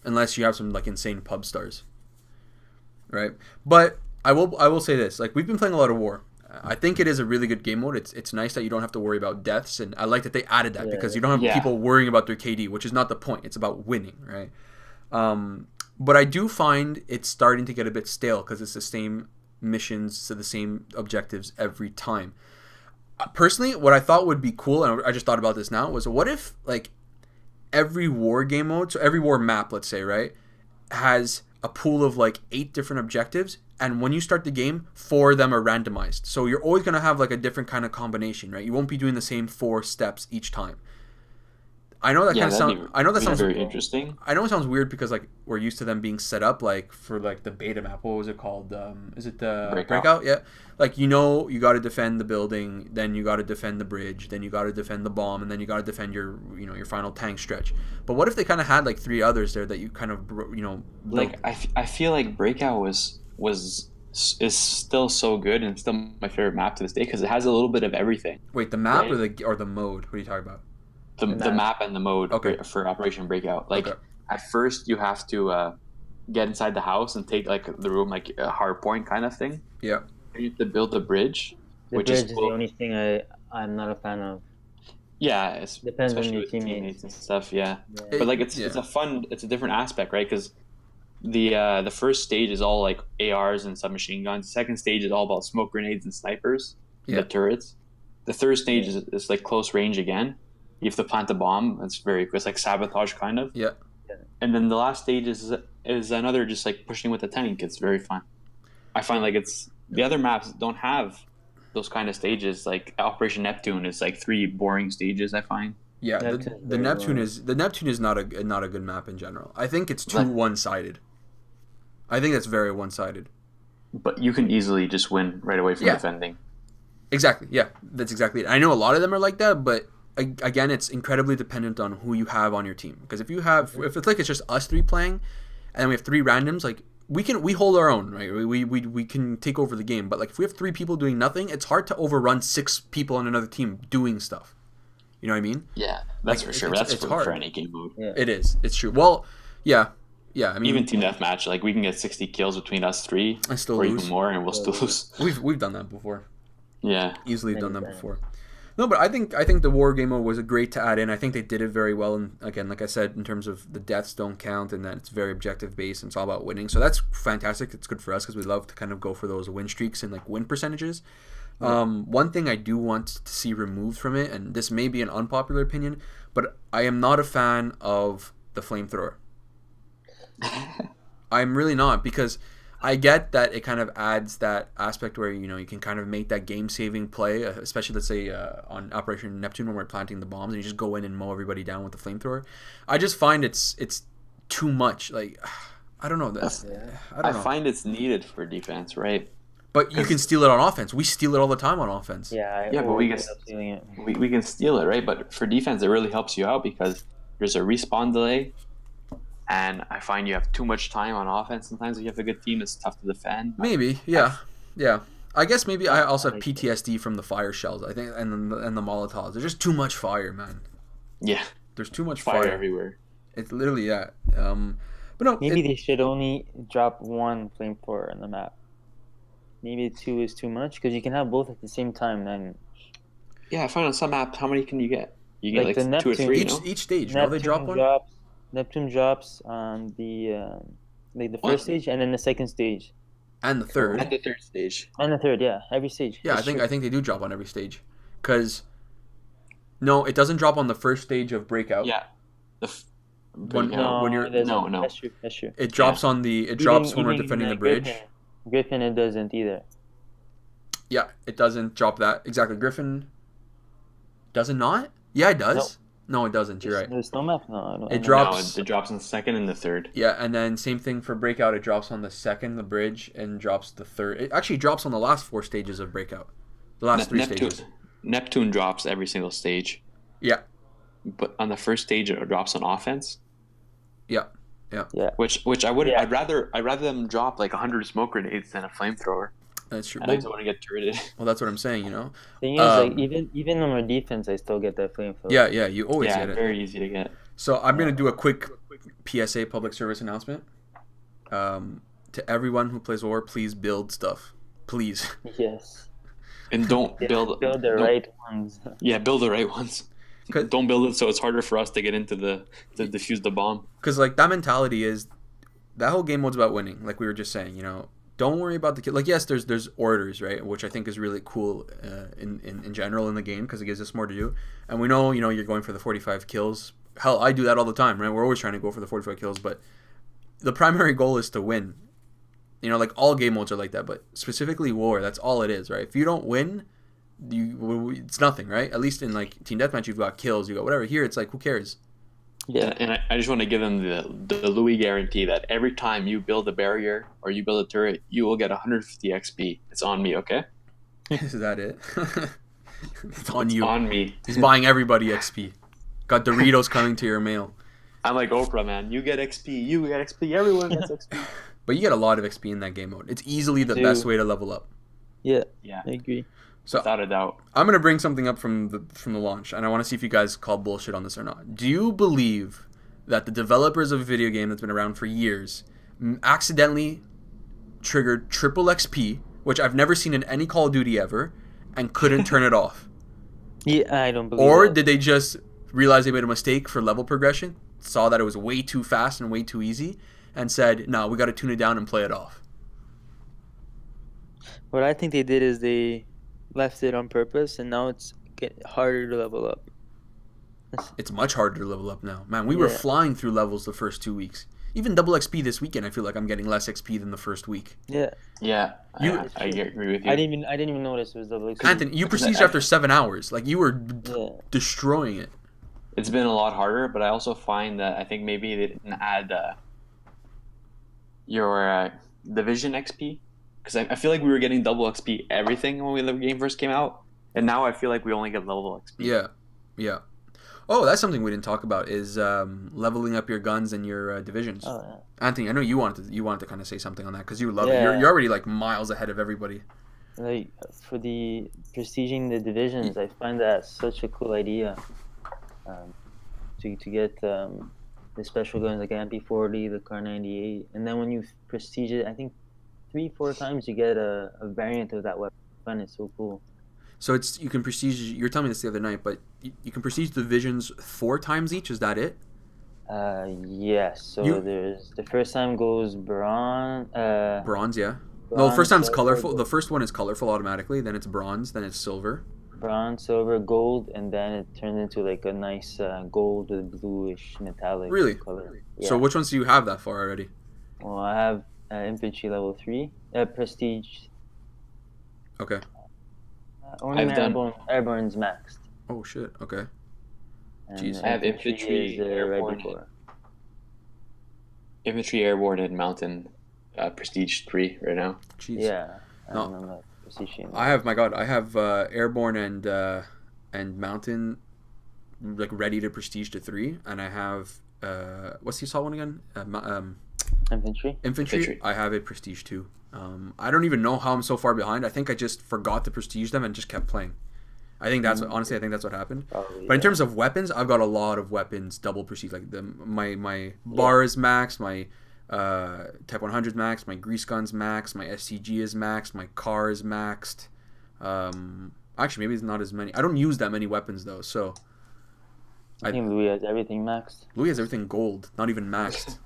S2: Unless you have some, like, insane pub stars. Right? But I will say this. Like, we've been playing a lot of War. I think it is a really good game mode. It's nice that you don't have to worry about deaths, and I like that they added that because you don't have people worrying about their KD, which is not the point. It's about winning, right? But I do find it's starting to get a bit stale because it's the same missions, so the same objectives every time. Personally, what I thought would be cool, and I just thought about this now, was what if like every war game mode, so every war map, let's say, right, has a pool of like 8 different objectives, and when you start the game, 4 of them are randomized. So you're always going to have like a different kind of combination, right? You won't be doing the same 4 steps each time. I know that kind of sounds. I know that sounds
S1: very interesting.
S2: I know it sounds weird because like we're used to them being set up like for like the beta map. What was it called? Is it Breakout? Yeah. Like you got to defend the building, then you got to defend the bridge, then you got to defend the bomb, and then you got to defend your your final tank stretch. But what if they kind of had like 3 others there that you kind of
S1: like I feel like Breakout is still so good and still my favorite map to this day because it has a little bit of everything.
S2: Wait, the map or the mode? What are you talking about?
S1: The map and the mode for Operation Breakout. Like at first you have to get inside the house and take like the room like a hard point kind of thing.
S2: Yeah.
S1: You have to build the bridge.
S3: Which is the only thing I'm not a fan of.
S1: Yeah, it
S3: depends on your teammates
S1: and stuff. Yeah. But like it's a different aspect, right? Because the first stage is all like ARs and submachine guns. The second stage is all about smoke grenades and snipers. The turrets. The third stage is like close range again. You have to plant a bomb. It's like sabotage kind of.
S2: Yeah.
S1: And then the last stage is another just like pushing with the tank. It's very fun. I find like the other maps don't have those kind of stages. Like Operation Neptune is like 3 boring stages. I find.
S2: Yeah, the Neptune is not a good map in general. I think it's too one-sided. I think that's very one-sided.
S1: But you can easily just win right away from defending.
S2: Exactly. Yeah, that's exactly it. I know a lot of them are like that, but again, it's incredibly dependent on who you have on your team. Because if it's like it's just us 3 playing, and then we have 3 randoms, like we hold our own, right? We can take over the game. But like if we have 3 people doing nothing, it's hard to overrun 6 people on another team doing stuff. You know what I mean?
S1: Yeah, that's for sure. That's hard for any game mode.
S2: Yeah. It is. It's true. Well, yeah. I mean,
S1: even team deathmatch, like we can get 60 kills between us 3,
S2: and still
S1: or
S2: lose.
S1: even more, and we'll still lose.
S2: We've done that before.
S1: Yeah,
S2: easily done that before. No, but I think the war game mode was great to add in. I think they did it very well. And again, like I said, in terms of the deaths don't count and that it's very objective based and it's all about winning. So that's fantastic. It's good for us because we love to kind of go for those win streaks and like win percentages. One thing I do want to see removed from it, and this may be an unpopular opinion, but I am not a fan of the flamethrower. I'm really not, because I get that it kind of adds that aspect where you can kind of make that game-saving play, especially let's say on Operation Neptune when we're planting the bombs and you just go in and mow everybody down with the flamethrower. I just find it's too much. Like I don't know. I
S1: find it's needed for defense, right?
S2: But you can steal it on offense. We steal it all the time on offense.
S3: Yeah,
S1: but we can steal it, right? But for defense, it really helps you out because there's a respawn delay. And I find you have too much time on offense. Sometimes if you have a good team, it's tough to defend.
S2: Maybe, yeah. I guess maybe I also have PTSD from the fire shells. I think, and the Molotovs. There's just too much fire, man.
S1: Yeah,
S2: there's too much
S1: fire everywhere.
S2: It's literally but no.
S3: Maybe they should only drop 1 flamethrower in the map. Maybe 2 is too much because you can have both at the same time. Then.
S1: Yeah, I find on some maps, how many can you get? You get like 2 or 3.
S2: Each stage. They drop one.
S3: Neptune drops on the first stage and then the second stage.
S2: And the third.
S1: And the third stage.
S3: And the third, yeah, every stage.
S2: Yeah, I think they do drop on every stage, because no, it doesn't drop on the first stage of Breakout.
S1: Yeah.
S2: When you're
S3: no. That's true.
S2: It drops on the. It drops when we're defending the bridge.
S3: Griffin, it doesn't either.
S2: Yeah, it doesn't drop that exactly. Griffin. Does it not? Yeah, it does.
S3: Nope.
S2: No, it doesn't. You're right.
S3: There's no map. No,
S2: it drops.
S1: No, it drops on the second and the third.
S2: Yeah, and then same thing for Breakout. It drops on the second, the bridge, and drops the third. It actually drops on the last 4 stages of Breakout. The last 3 stages.
S1: Neptune drops every single stage.
S2: Yeah.
S1: But on the first stage, it drops on offense.
S2: Yeah.
S3: Yeah.
S1: Which I would
S3: Yeah.
S1: I'd rather them drop like 100 smoke grenades than a flamethrower.
S2: That's true.
S1: I don't want to get turreted.
S2: Well, that's what I'm saying. You know.
S3: Thing is, like even on my defense, I still get that flamethrower.
S2: Yeah. You always
S1: Yeah,
S2: get it.
S1: very easy to get.
S2: So I'm gonna do a quick PSA, public service announcement. To everyone who plays war, please build stuff, please.
S3: Yes.
S1: And don't build
S3: the right ones.
S1: Yeah, build the right ones. Don't build it so it's harder for us to get into to defuse the bomb.
S2: Because like that mentality is, that whole game mode's about winning. Like we were just saying, you know, don't worry about the kill. Like yes, there's orders, right, which I think is really cool in general in the game because it gives us more to do. And we know, you know, you're going for the 45 kills. Hell, I do that all the time, right? We're always trying to go for the 45 kills, but the primary goal is to win. You know, like all game modes are like that, but specifically war, that's all it is, right? If you don't win, it's nothing, right? At least in like team deathmatch, you've got kills, you got whatever. Here, it's like, who cares?
S3: Yeah.
S1: And I just want to give them the Louis guarantee that every time you build a barrier or you build a turret, you will get 150 XP. It's on me, okay?
S2: Is that it? It's on you.
S1: On me.
S2: He's buying everybody XP. Got Doritos coming to your mail.
S1: I'm like Oprah, man. You get XP. You get XP. Everyone gets XP.
S2: But you get a lot of XP in that game mode. It's easily the best way to level up.
S3: Yeah,
S1: Yeah,
S3: I agree.
S2: So
S1: without a doubt.
S2: I'm gonna bring something up from the launch, and I want to see if you guys call bullshit on this or not. Do you believe that the developers of a video game that's been around for years accidentally triggered triple XP, which I've never seen in any Call of Duty ever, and couldn't turn it off?
S3: Yeah, I don't believe.
S2: Or
S3: that.
S2: did they just realize they made a mistake for level progression, saw that it was way too fast and way too easy, and said, no, we got to tune it down and play it off?
S3: What I think they did is they left it on purpose, and now it's harder to level up.
S2: It's much harder to level up now. Man, we were flying through levels the first 2 weeks. Even double XP this weekend, I feel like I'm getting less XP than the first week.
S3: Yeah.
S1: Yeah, I agree with you.
S3: I didn't even notice it was double XP.
S2: Anthony, you prestiged after 7 hours. Like, you were destroying it.
S1: It's been a lot harder, but I also find that I think maybe they didn't add your division XP. Because I feel like we were getting double XP everything when the game first came out. And now I feel like we only get level XP.
S2: Yeah. Oh, that's something we didn't talk about is leveling up your guns and your divisions.
S3: Oh, yeah.
S2: Anthony, I know you wanted to kind of say something on that because you love it. You're already like miles ahead of everybody.
S3: Like for the prestiging the divisions, I find that such a cool idea. To get the special guns like MP40, the Car 98, and then when you prestige it, I think 3-4 times you get a variant of that weapon. I find it so cool.
S2: So you can prestige. You were telling me this the other night, but you can prestige divisions 4 times each. Is that it?
S3: Yes. So there's the first time goes bronze.
S2: Bronze, yeah. No, the first time's colorful. The first one is colorful automatically. Then it's bronze. Then it's silver.
S3: Bronze, silver, gold, and then it turns into like a nice gold with bluish metallic color. Yeah.
S2: So which ones do you have that far already?
S3: Well, I have infantry level 3, prestige.
S2: Okay.
S3: Only airborne's maxed.
S2: Oh shit! Okay.
S3: Jeez.
S1: I have infantry, airborne, and mountain, prestige 3 right now.
S2: Jeez.
S3: Yeah.
S2: No. I have airborne and mountain, like ready to prestige to 3, and I have what's the assault one again? Infantry. I have a prestige 2. I don't even know how I'm so far behind. I think I just forgot to prestige them and just kept playing. I think that's honestly I think that's what happened.
S3: Probably,
S2: but in terms of weapons, I've got a lot of weapons double prestige. Like my bar is max, my Type 100 is maxed, my grease gun's maxed, my SCG is maxed, my car is maxed. Actually, maybe it's not as many. I don't use that many weapons though, so.
S3: I think Louis has everything maxed.
S2: Louis has everything gold, not even maxed.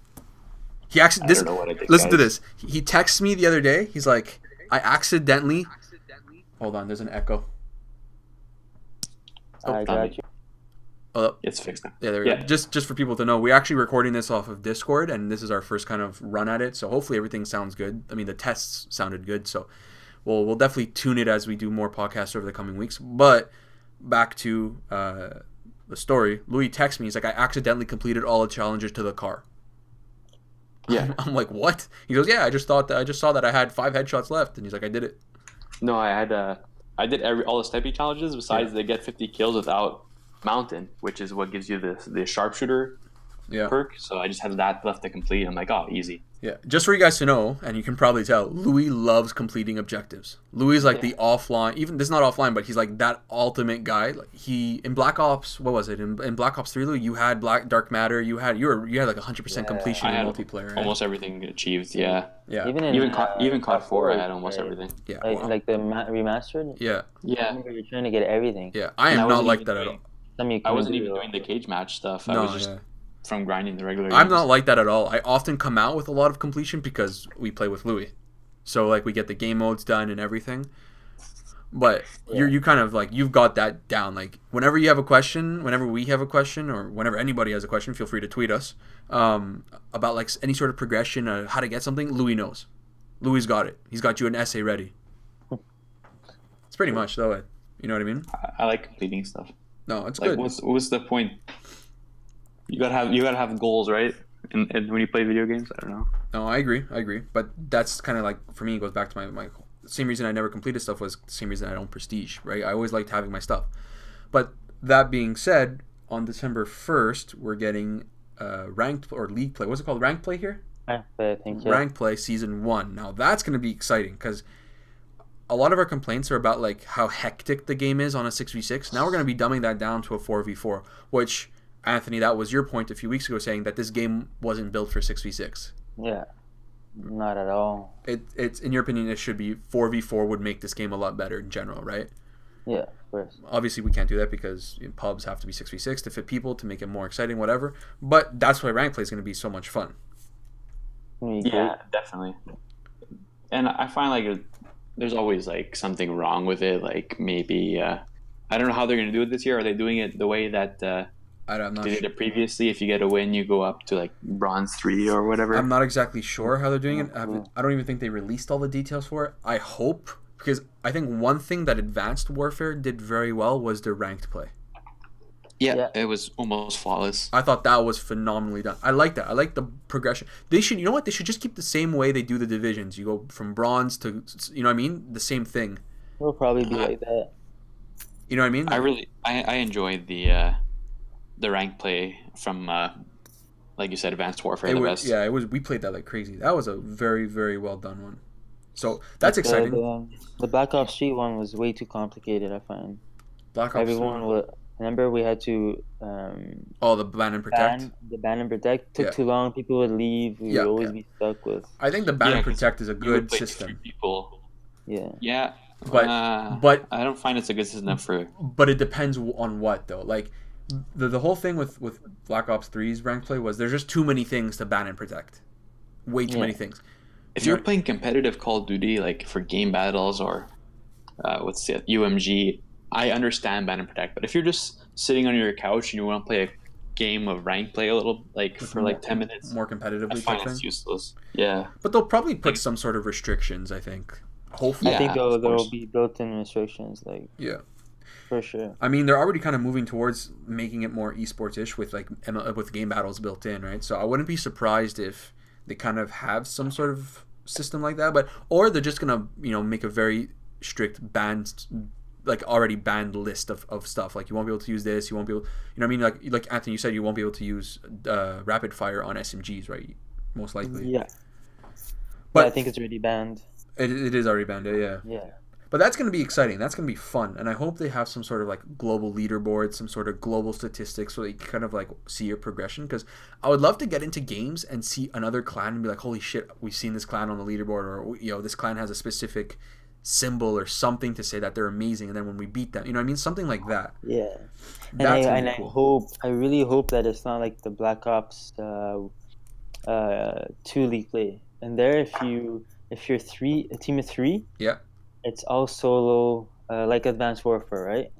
S2: He actually listen to this. He texts me the other day. He's like, I accidentally. Hold on, there's an echo.
S3: I got you.
S1: Oh, it's fixed now.
S2: Yeah, there we go. Just for people to know, we're actually recording this off of Discord, and this is our first kind of run at it. So hopefully everything sounds good. I mean, the tests sounded good, so we'll definitely tune it as we do more podcasts over the coming weeks. But back to the story. Louis texts me. He's like, I accidentally completed all the challenges to the car.
S1: Yeah.
S2: I'm like, what? He goes, yeah, I just saw that I had 5 headshots left, and he's like, I did it.
S1: No, I did all the sniping challenges besides they get 50 kills without mountain, which is what gives you the sharpshooter perk, so I just have that left to complete. I'm like, oh, easy.
S2: Yeah, just for you guys to know, and you can probably tell, Louis loves completing objectives. Louis is like the offline, even this is not offline, but he's like that ultimate guy. Like he in Black Ops, what was it? In Black Ops 3, Louis, you had Dark Matter, you had like 100% completion in multiplayer. Right?
S1: Almost everything achieved. Yeah.
S3: Even
S1: COD 4, I had almost everything.
S2: Yeah.
S3: Like the remastered.
S2: Yeah.
S3: I remember you're trying to get everything.
S2: Yeah, I am not like that at all.
S1: I wasn't even doing the cage match stuff. I was just from grinding the regular games.
S2: I'm not like that at all. I often come out with a lot of completion because we play with Louis. So like we get the game modes done and everything. But you kind of like you've got that down. Like whenever you have a question, whenever we have a question, or whenever anybody has a question, feel free to tweet us about like any sort of progression or how to get something. Louis knows. Louis got it. He's got you an essay ready. It's pretty much though. You know what I mean?
S1: I like completing stuff.
S2: No, it's
S1: like,
S2: good.
S1: What's the point? You gotta have goals, right? And when you play video games, I don't know.
S2: No, I agree. But that's kind of like for me. It goes back to my same reason I never completed stuff was the same reason I don't prestige. Right? I always liked having my stuff. But that being said, on December 1st, we're getting ranked or league play. What's it called? Ranked play here?
S3: Ranked play, I think. Yeah.
S2: Ranked play season 1. Now that's going to be exciting because a lot of our complaints are about like how hectic the game is on a 6v6. Now we're going to be dumbing that down to a 4v4, which, Anthony, that was your point a few weeks ago saying that this game wasn't built for 6v6.
S3: Yeah, not at all.
S2: It's in your opinion, it should be 4v4 would make this game a lot better in general, right?
S3: Yeah, of course.
S2: Obviously, we can't do that because pubs have to be 6v6 to fit people, to make it more exciting, whatever. But that's why rank play is going to be so much fun.
S1: Yeah, definitely. And I find like there's always like something wrong with it. Like maybe I don't know how they're going to do it this year. Are they doing it the way that
S2: I'm not
S1: they did it previously? If you get a win, you go up to like bronze 3 or whatever.
S2: I'm not exactly sure how they're doing it. I don't even think they released all the details for it. I hope, because I think one thing that Advanced Warfare did very well was their ranked play.
S1: Yeah, it was almost flawless.
S2: I thought that was phenomenally done. I like that. I like the progression. They should, you know what? They should just keep the same way they do the divisions. You go from bronze to, you know what I mean? The same thing.
S3: It'll probably be like that.
S2: You know what I mean?
S1: I enjoyed the rank play from, like you said, Advanced Warfare.
S2: Yeah, it was. We played that like crazy. That was a very, very well done one. So that's exciting.
S3: The Black Ops 3 one was way too complicated, I find.
S2: Black Ops 3.
S3: Remember we had to
S2: the ban and protect.
S3: The ban and protect took too long. People would leave. We would always be stuck with.
S2: I think the ban and protect is a good system.
S1: 3 people.
S3: Yeah.
S2: But
S1: I don't find it's a good system for.
S2: But it depends on what though. Like the whole thing with Black Ops 3's rank play was there's just too many things to ban and protect. Way too many things.
S1: If you're playing competitive Call of Duty, like for game battles or what's it, UMG, I understand ban and protect. But if you're just sitting on your couch and you want to play a game of rank play a little, like for like 10 minutes,
S2: more competitively,
S1: I find it's useless. Yeah.
S2: But they'll probably put some sort of restrictions, I think. Hopefully.
S3: I think there will be built-in restrictions, like.
S2: Yeah.
S3: For sure.
S2: I mean, they're already kind of moving towards making it more esports-ish with like with game battles built in, right? So I wouldn't be surprised if they kind of have some sort of system like that, or they're just gonna make a very strict banned, like already banned list of stuff. Like you won't be able to use this. You won't be able, what I mean? Like Anthony, you said you won't be able to use rapid fire on SMGs, right? Most likely.
S3: Yeah. But I think it's already banned.
S2: It is already banned. Yeah.
S3: Yeah.
S2: But that's going to be exciting. That's going to be fun. And I hope they have some sort of like global leaderboard, some sort of global statistics so that you can kind of like see your progression. Because I would love to get into games and see another clan and be like, holy shit, we've seen this clan on the leaderboard, or, this clan has a specific symbol or something to say that they're amazing. And then when we beat them, I mean? Something like that.
S3: Yeah. I really hope that it's not like the Black Ops 2 league play. And there, if you're a team of 3,
S2: yeah,
S3: it's all solo, like Advanced Warfare, right?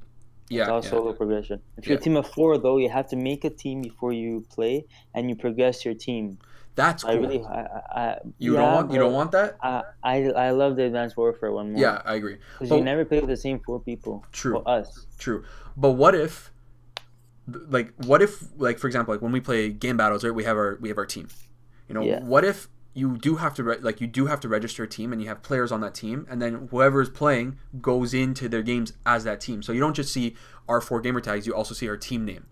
S2: Yeah,
S3: it's all solo progression. If you're a team of 4, though, you have to make a team before you play, and you progress your team.
S2: That's cool. You don't want that?
S3: I love the Advanced Warfare one more.
S2: Yeah, I agree.
S3: Because you never play with the same 4 people.
S2: True.
S3: Well, us.
S2: True. But what if, for example, like when we play game battles, right? We have our team. What if you do have to register a team and you have players on that team, and then whoever is playing goes into their games as that team. So you don't just see our 4 gamer tags, you also see our team name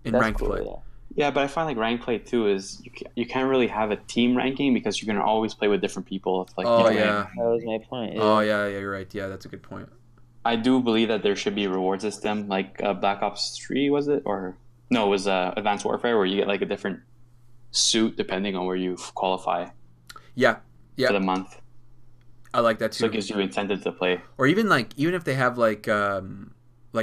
S2: in ranked play.
S1: Yeah, but I find like rank play too is you can't really have a team ranking because you're gonna always play with different people. It's like
S2: Oh
S1: you
S2: yeah.
S3: That was my point. Yeah.
S2: Oh yeah, you're right. Yeah, that's a good point.
S1: I do believe that there should be a reward system, like Black Ops 3, was it? Or no, it was Advanced Warfare, where you get like a different suit depending on where you qualify
S2: Yeah,
S1: for the month.
S2: I like that
S1: So
S2: too.
S1: it gives you incentive to play.
S2: Or even if they have like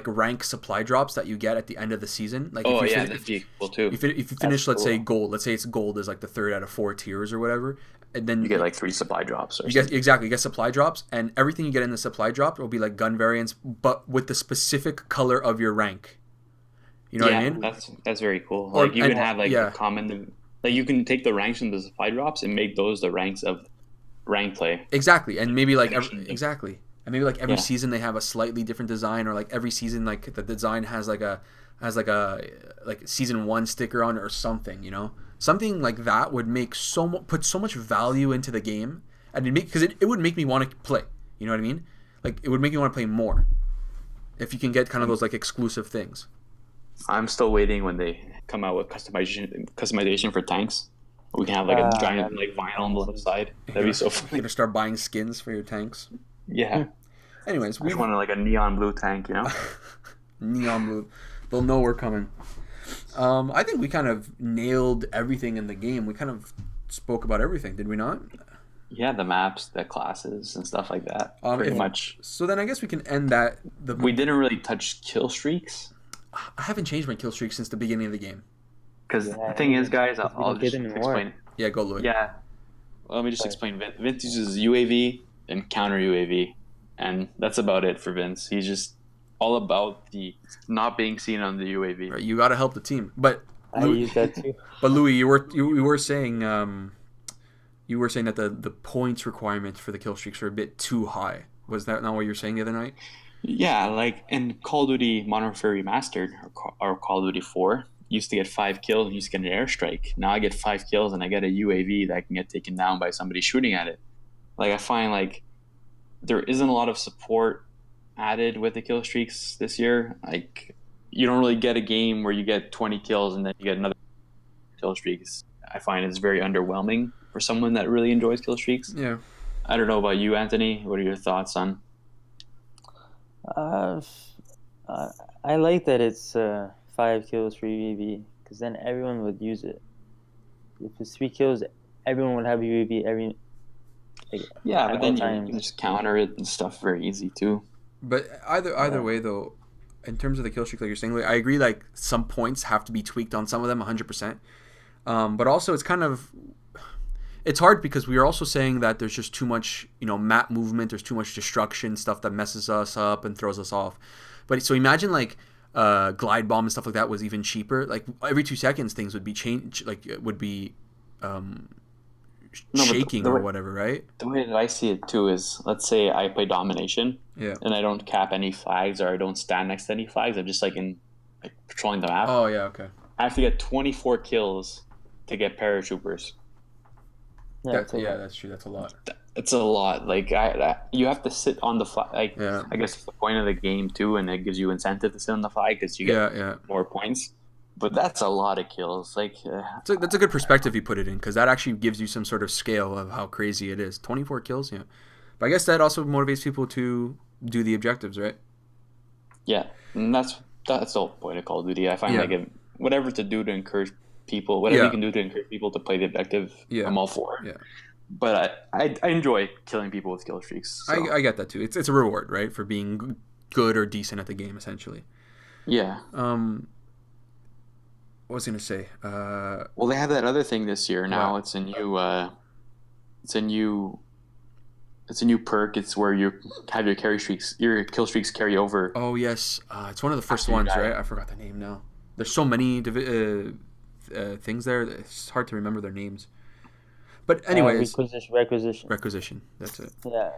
S2: rank supply drops that you get at the end of the season. Like
S1: Oh
S2: if you
S1: yeah, that'd be cool too.
S2: if you finish, let's say
S3: cool.
S2: gold. Let's say it's gold is like the third out of 4 tiers or whatever, and then
S1: You get like 3 supply drops or
S2: you
S1: something.
S2: you get supply drops, and everything you get in the supply drop will be like gun variants, but with the specific color of your rank. You know what I mean?
S1: That's very cool.
S2: Or-
S1: Like you
S2: and-
S1: can have like
S2: yeah.
S1: a common, like you can take the ranks from the supply drops and make those the ranks of rank play.
S2: Exactly, and maybe like
S1: Finishing.
S2: exactly, and maybe like every
S1: Yeah.
S2: season they have a slightly different design, or like every season like the design has like a season 1 sticker on it or something. You know, something like that would make put so much value into the game, and it would make me want to play. You know what I mean? Like it would make me want to play more if you can get kind of those like exclusive things.
S1: I'm still waiting when they come out with customization for tanks. We can have like a giant like vinyl on the left side. That'd be so
S2: You're
S1: funny.
S2: gonna start buying skins for your tanks.
S1: Yeah,
S2: Anyways,
S1: I just wanted like a neon blue tank, you know.
S2: neon blue. They'll know we're coming. I think we kind of nailed everything in the game. We kind of spoke about everything, did we not?
S1: Yeah, the maps, the classes, and stuff like that. Pretty
S2: if-
S1: much.
S2: So then I guess we can end that.
S1: We didn't really touch kill streaks
S2: I haven't changed my kill streak since the beginning of the game.
S1: because
S3: Yeah,
S1: the thing is, guys,
S3: we
S1: I'll
S3: don't get
S1: just
S3: them anymore.
S1: explain.
S2: Yeah, go Louis.
S1: Yeah. Well, let me just
S3: Sorry.
S1: explain. Vince uses UAV and counter UAV, and that's about it for Vince. He's just all about the not being seen on the UAV.
S2: Right, you got to help the team. But
S3: I use that too.
S2: Louis, you were saying that the points requirements for the kill streaks are a bit too high. Was that not what you were saying the other night?
S1: Yeah, like in Call of Duty Modern Warfare Remastered or Call of Duty 4, used to get 5 kills and used to get an airstrike. Now I get 5 kills and I get a UAV that can get taken down by somebody shooting at it. Like I find like there isn't a lot of support added with the kill streaks this year. Like you don't really get a game where you get 20 kills and then you get another kill streaks. I find it's very underwhelming for someone that really enjoys kill streaks.
S2: Yeah.
S1: I don't know about you, Anthony. What are your thoughts on?
S3: I like that it's 5 kills for UAV because then everyone would use it. If it's 3 kills, everyone would have UAV
S1: Yeah,
S3: at
S1: but then
S3: all
S1: you can just counter it and stuff very easy too.
S2: But either way though, in terms of the kill streak, like you're saying, I agree. Like some points have to be tweaked on some of them, 100%. But also it's hard because we are also saying that there's just too much, map movement. There's too much destruction, stuff that messes us up and throws us off. But so imagine like glide bomb and stuff like that was even cheaper. Like every 2 seconds, things would be shaking or whatever, right?
S1: The way that I see it too is, let's say I play domination,
S2: Yeah.
S1: and I don't cap any flags or I don't stand next to any flags. I'm just like patrolling the map.
S2: Oh yeah, okay.
S1: I have to get 24 kills to get paratroopers.
S2: That's true. That's a lot.
S1: It's a lot. Like you have to sit on the flag. Like
S2: Yeah.
S1: I guess it's the point of the game too, and it gives you incentive to sit on the flag because you get
S2: Yeah.
S1: more points. But that's a lot of kills. Like
S2: That's a good perspective you put it in because that actually gives you some sort of scale of how crazy it is. 24 kills, yeah. But I guess that also motivates people to do the objectives, right?
S1: yeah, and that's the whole point of Call of Duty. I find whatever to do to encourage people, whatever you can do to encourage people to play the objective, I'm all for.
S2: Yeah.
S1: But I enjoy killing people with kill streaks. So.
S2: I get that too. It's a reward, right, for being good or decent at the game, essentially.
S1: Yeah.
S2: What was I gonna say?
S1: Well, they have that other thing this year now.
S2: Wow.
S1: It's a new perk. It's where you have your kill streaks carry over.
S2: Oh yes, it's one of the first
S1: After you
S2: ones,
S1: die.
S2: right? I forgot the name now. There's so many things there. It's hard to remember their names. But anyways, requisition. That's it.
S3: Yeah.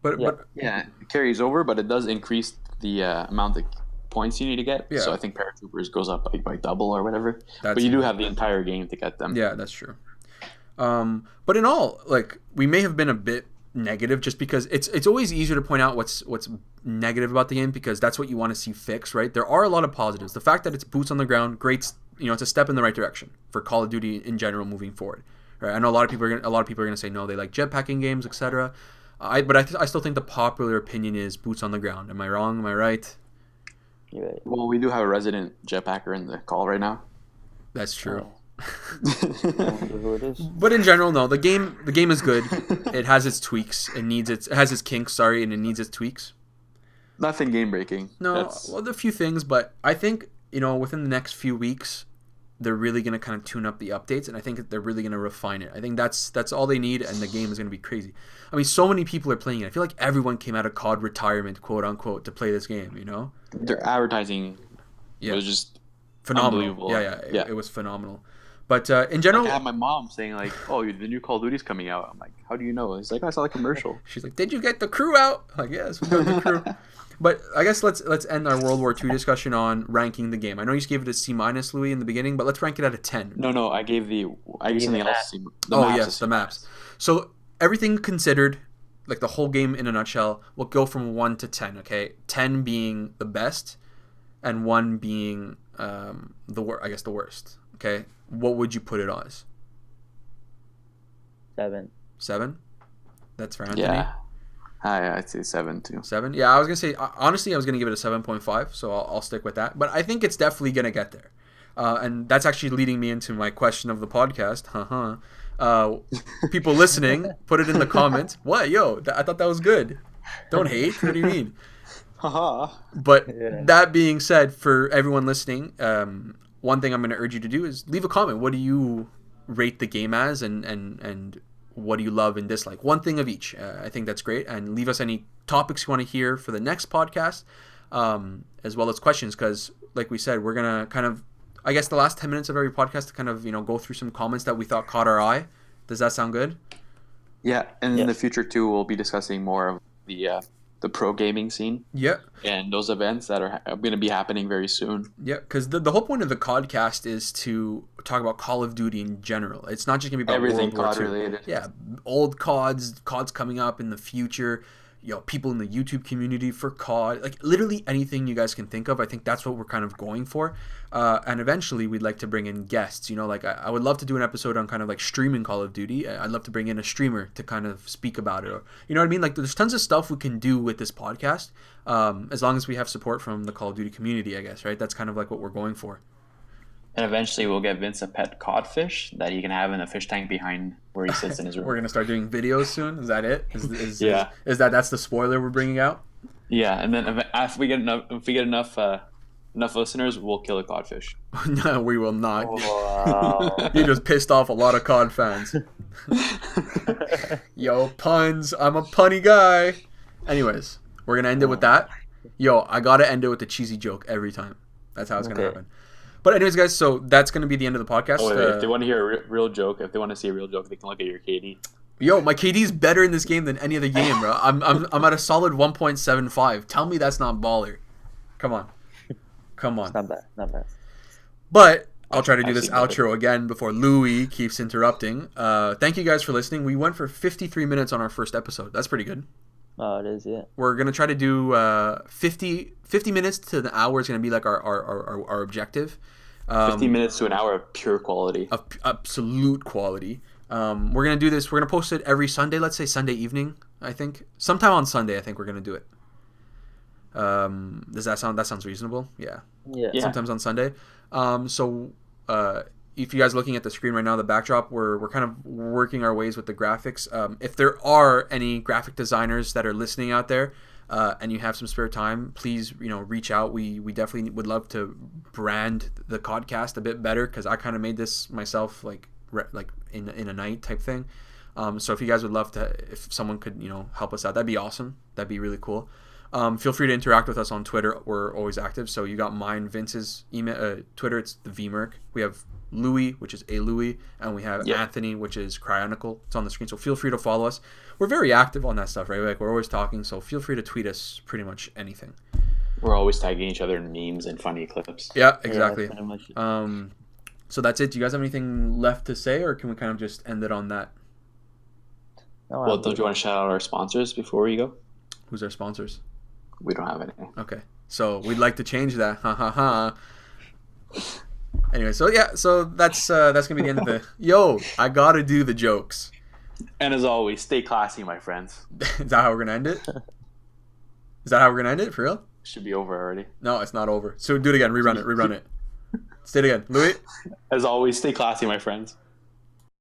S2: But
S1: Yeah, it carries over, but it does increase the amount of points you need to get.
S2: Yeah.
S1: So I think paratroopers goes up by double or whatever.
S2: That's
S1: But you do have the entire game to get them.
S2: Yeah, that's true. But in all, like we may have been a bit negative, just because it's always easier to point out what's negative about the game, because that's what you want to see fixed, right? There are a lot of positives. The fact that it's boots on the ground, great, it's a step in the right direction for Call of Duty in general moving forward. Right? I know a lot of people are gonna say no, they like jetpacking games, etc. But I still think the popular opinion is boots on the ground. Am I wrong? Am I right?
S3: You're right.
S1: Well, we do have a resident jetpacker in the call right now.
S2: That's true.
S3: I wonder who it is.
S2: But in general, no. The game is good. It has its tweaks. It has its kinks. Sorry, and it needs its tweaks.
S1: Nothing game breaking.
S2: No, well, a few things, but I think within the next few weeks, they're really gonna kind of tune up the updates, and I think they're really gonna refine it. I think that's all they need, and the game is gonna be crazy. I mean, so many people are playing it. I feel like everyone came out of COD retirement, quote unquote, to play this game.
S1: Their advertising was just
S2: phenomenal. Yeah. It was phenomenal. But in general,
S1: I had my mom saying like, "Oh, the new Call of Duty's coming out." I'm like, "How do you know?" He's like, "I saw the commercial."
S2: She's like, "Did you get the crew out?" I'm like, yes, we got the crew. But I guess let's end our World War II discussion on ranking the game. I know you gave it a C-, Louis, in the beginning, but let's rank it out of 10.
S1: No, I gave something else.
S2: The maps. So everything considered, like the whole game in a nutshell, will go from 1 to 10. Okay, 10 being the best, and 1 being the worst. Okay, what would you put it as?
S3: 7.
S2: 7? That's for Anthony.
S1: Yeah. I'd say 7 too.
S2: 7? Yeah, I was gonna say honestly, I was gonna give it a 7.5, so I'll stick with that. But I think it's definitely gonna get there, and that's actually leading me into my question of the podcast. People listening, put it in the comments. What, yo? I thought that was good. Don't hate. What do you mean? But that being said, for everyone listening, one thing I'm gonna urge you to do is leave a comment. What do you rate the game as, and what do you love and dislike? One thing of each. I think that's great. And leave us any topics you want to hear for the next podcast, as well as questions, because like we said, we're going to kind of, I guess the last 10 minutes of every podcast to kind of, go through some comments that we thought caught our eye. Does that sound good?
S1: Yeah, and in the future too, we'll be discussing more of the pro gaming scene.
S2: Yeah.
S1: And those events that are going to be happening very soon.
S2: Yeah, because the whole point of the CODcast is to talk about Call of Duty in general. It's not just going to be about
S1: everything
S2: World War
S1: COD
S2: II.
S1: related.
S2: Yeah, old CODs coming up in the future. People in the YouTube community for COD, like literally anything you guys can think of. I think that's what we're kind of going for. And eventually we'd like to bring in guests, like I would love to do an episode on kind of like streaming Call of Duty. I'd love to bring in a streamer to kind of speak about it. Or, you know what I mean? Like there's tons of stuff we can do with this podcast, as long as we have support from the Call of Duty community, I guess, right? That's kind of like what we're going for.
S1: And eventually we'll get Vince a pet codfish that he can have in the fish tank behind where he sits in his room.
S2: We're going to start doing videos soon. Is that it?
S1: Yeah.
S2: That's the spoiler we're bringing out?
S1: Yeah, and then if we get enough listeners, we'll kill a codfish.
S2: No, we will not.
S3: Wow.
S2: You just pissed off a lot of COD fans. Yo, puns. I'm a punny guy. Anyways, we're going to end it with that. Yo, I got to end it with a cheesy joke every time. That's how it's going to happen. But anyways, guys, so that's going to be the end of the podcast.
S1: Wait, if they want to hear a real joke, if they want to see a real joke, they can look at your KD.
S2: Yo, my KD's better in this game than any other game, bro. I'm at a solid 1.75. Tell me that's not baller. Come on.
S3: It's not bad.
S2: But I'll try to do this outro again before Louis keeps interrupting. Thank you guys for listening. We went for 53 minutes on our first episode. That's pretty good.
S3: Oh, it is, yeah.
S2: We're going to try to do 50 minutes to the hour is going to be like our objective.
S1: 50 minutes to an hour of pure quality.
S2: Of absolute quality. We're going to do this. We're going to post it every Sunday. Let's say Sunday evening, I think. Sometime on Sunday, I think we're going to do it. Does that sounds reasonable? Yeah. Sometimes on Sunday. If you guys are looking at the screen right now, the backdrop, we're kind of working our ways with the graphics. If there are any graphic designers that are listening out there, and you have some spare time, please, reach out. We definitely would love to brand the CODcast a bit better, because I kind of made this myself, like in a night type thing. So if you guys would love to, if someone could, help us out, that'd be awesome. That'd be really cool. Feel free to interact with us on Twitter. We're always active. So you got mine, Vince's email, Twitter. It's the VMerc. We have Louis, which is a Louis, and we have Anthony, which is Cryonical. It's on the screen. So feel free to follow us. We're very active on that stuff, right? Like we're always talking. So feel free to tweet us pretty much anything.
S1: We're always tagging each other in memes and funny clips.
S2: Yeah, exactly.
S3: pretty much.
S2: So that's it. Do you guys have anything left to say, or can we kind of just end it on that?
S1: Well, don't you want to shout out our sponsors before we go?
S2: Who's our sponsors?
S1: We don't have any.
S2: Okay. So we'd like to change that. Ha ha ha. Anyway, so that's gonna be the end of the. Yo, I gotta do the jokes.
S1: And as always, stay classy, my friends.
S2: Is that how we're gonna end it? Is that how we're gonna end it for real?
S1: Should be over already.
S2: No, it's not over. So do it again. Rerun it. Say it again, Louis.
S1: As always, stay classy, my friends.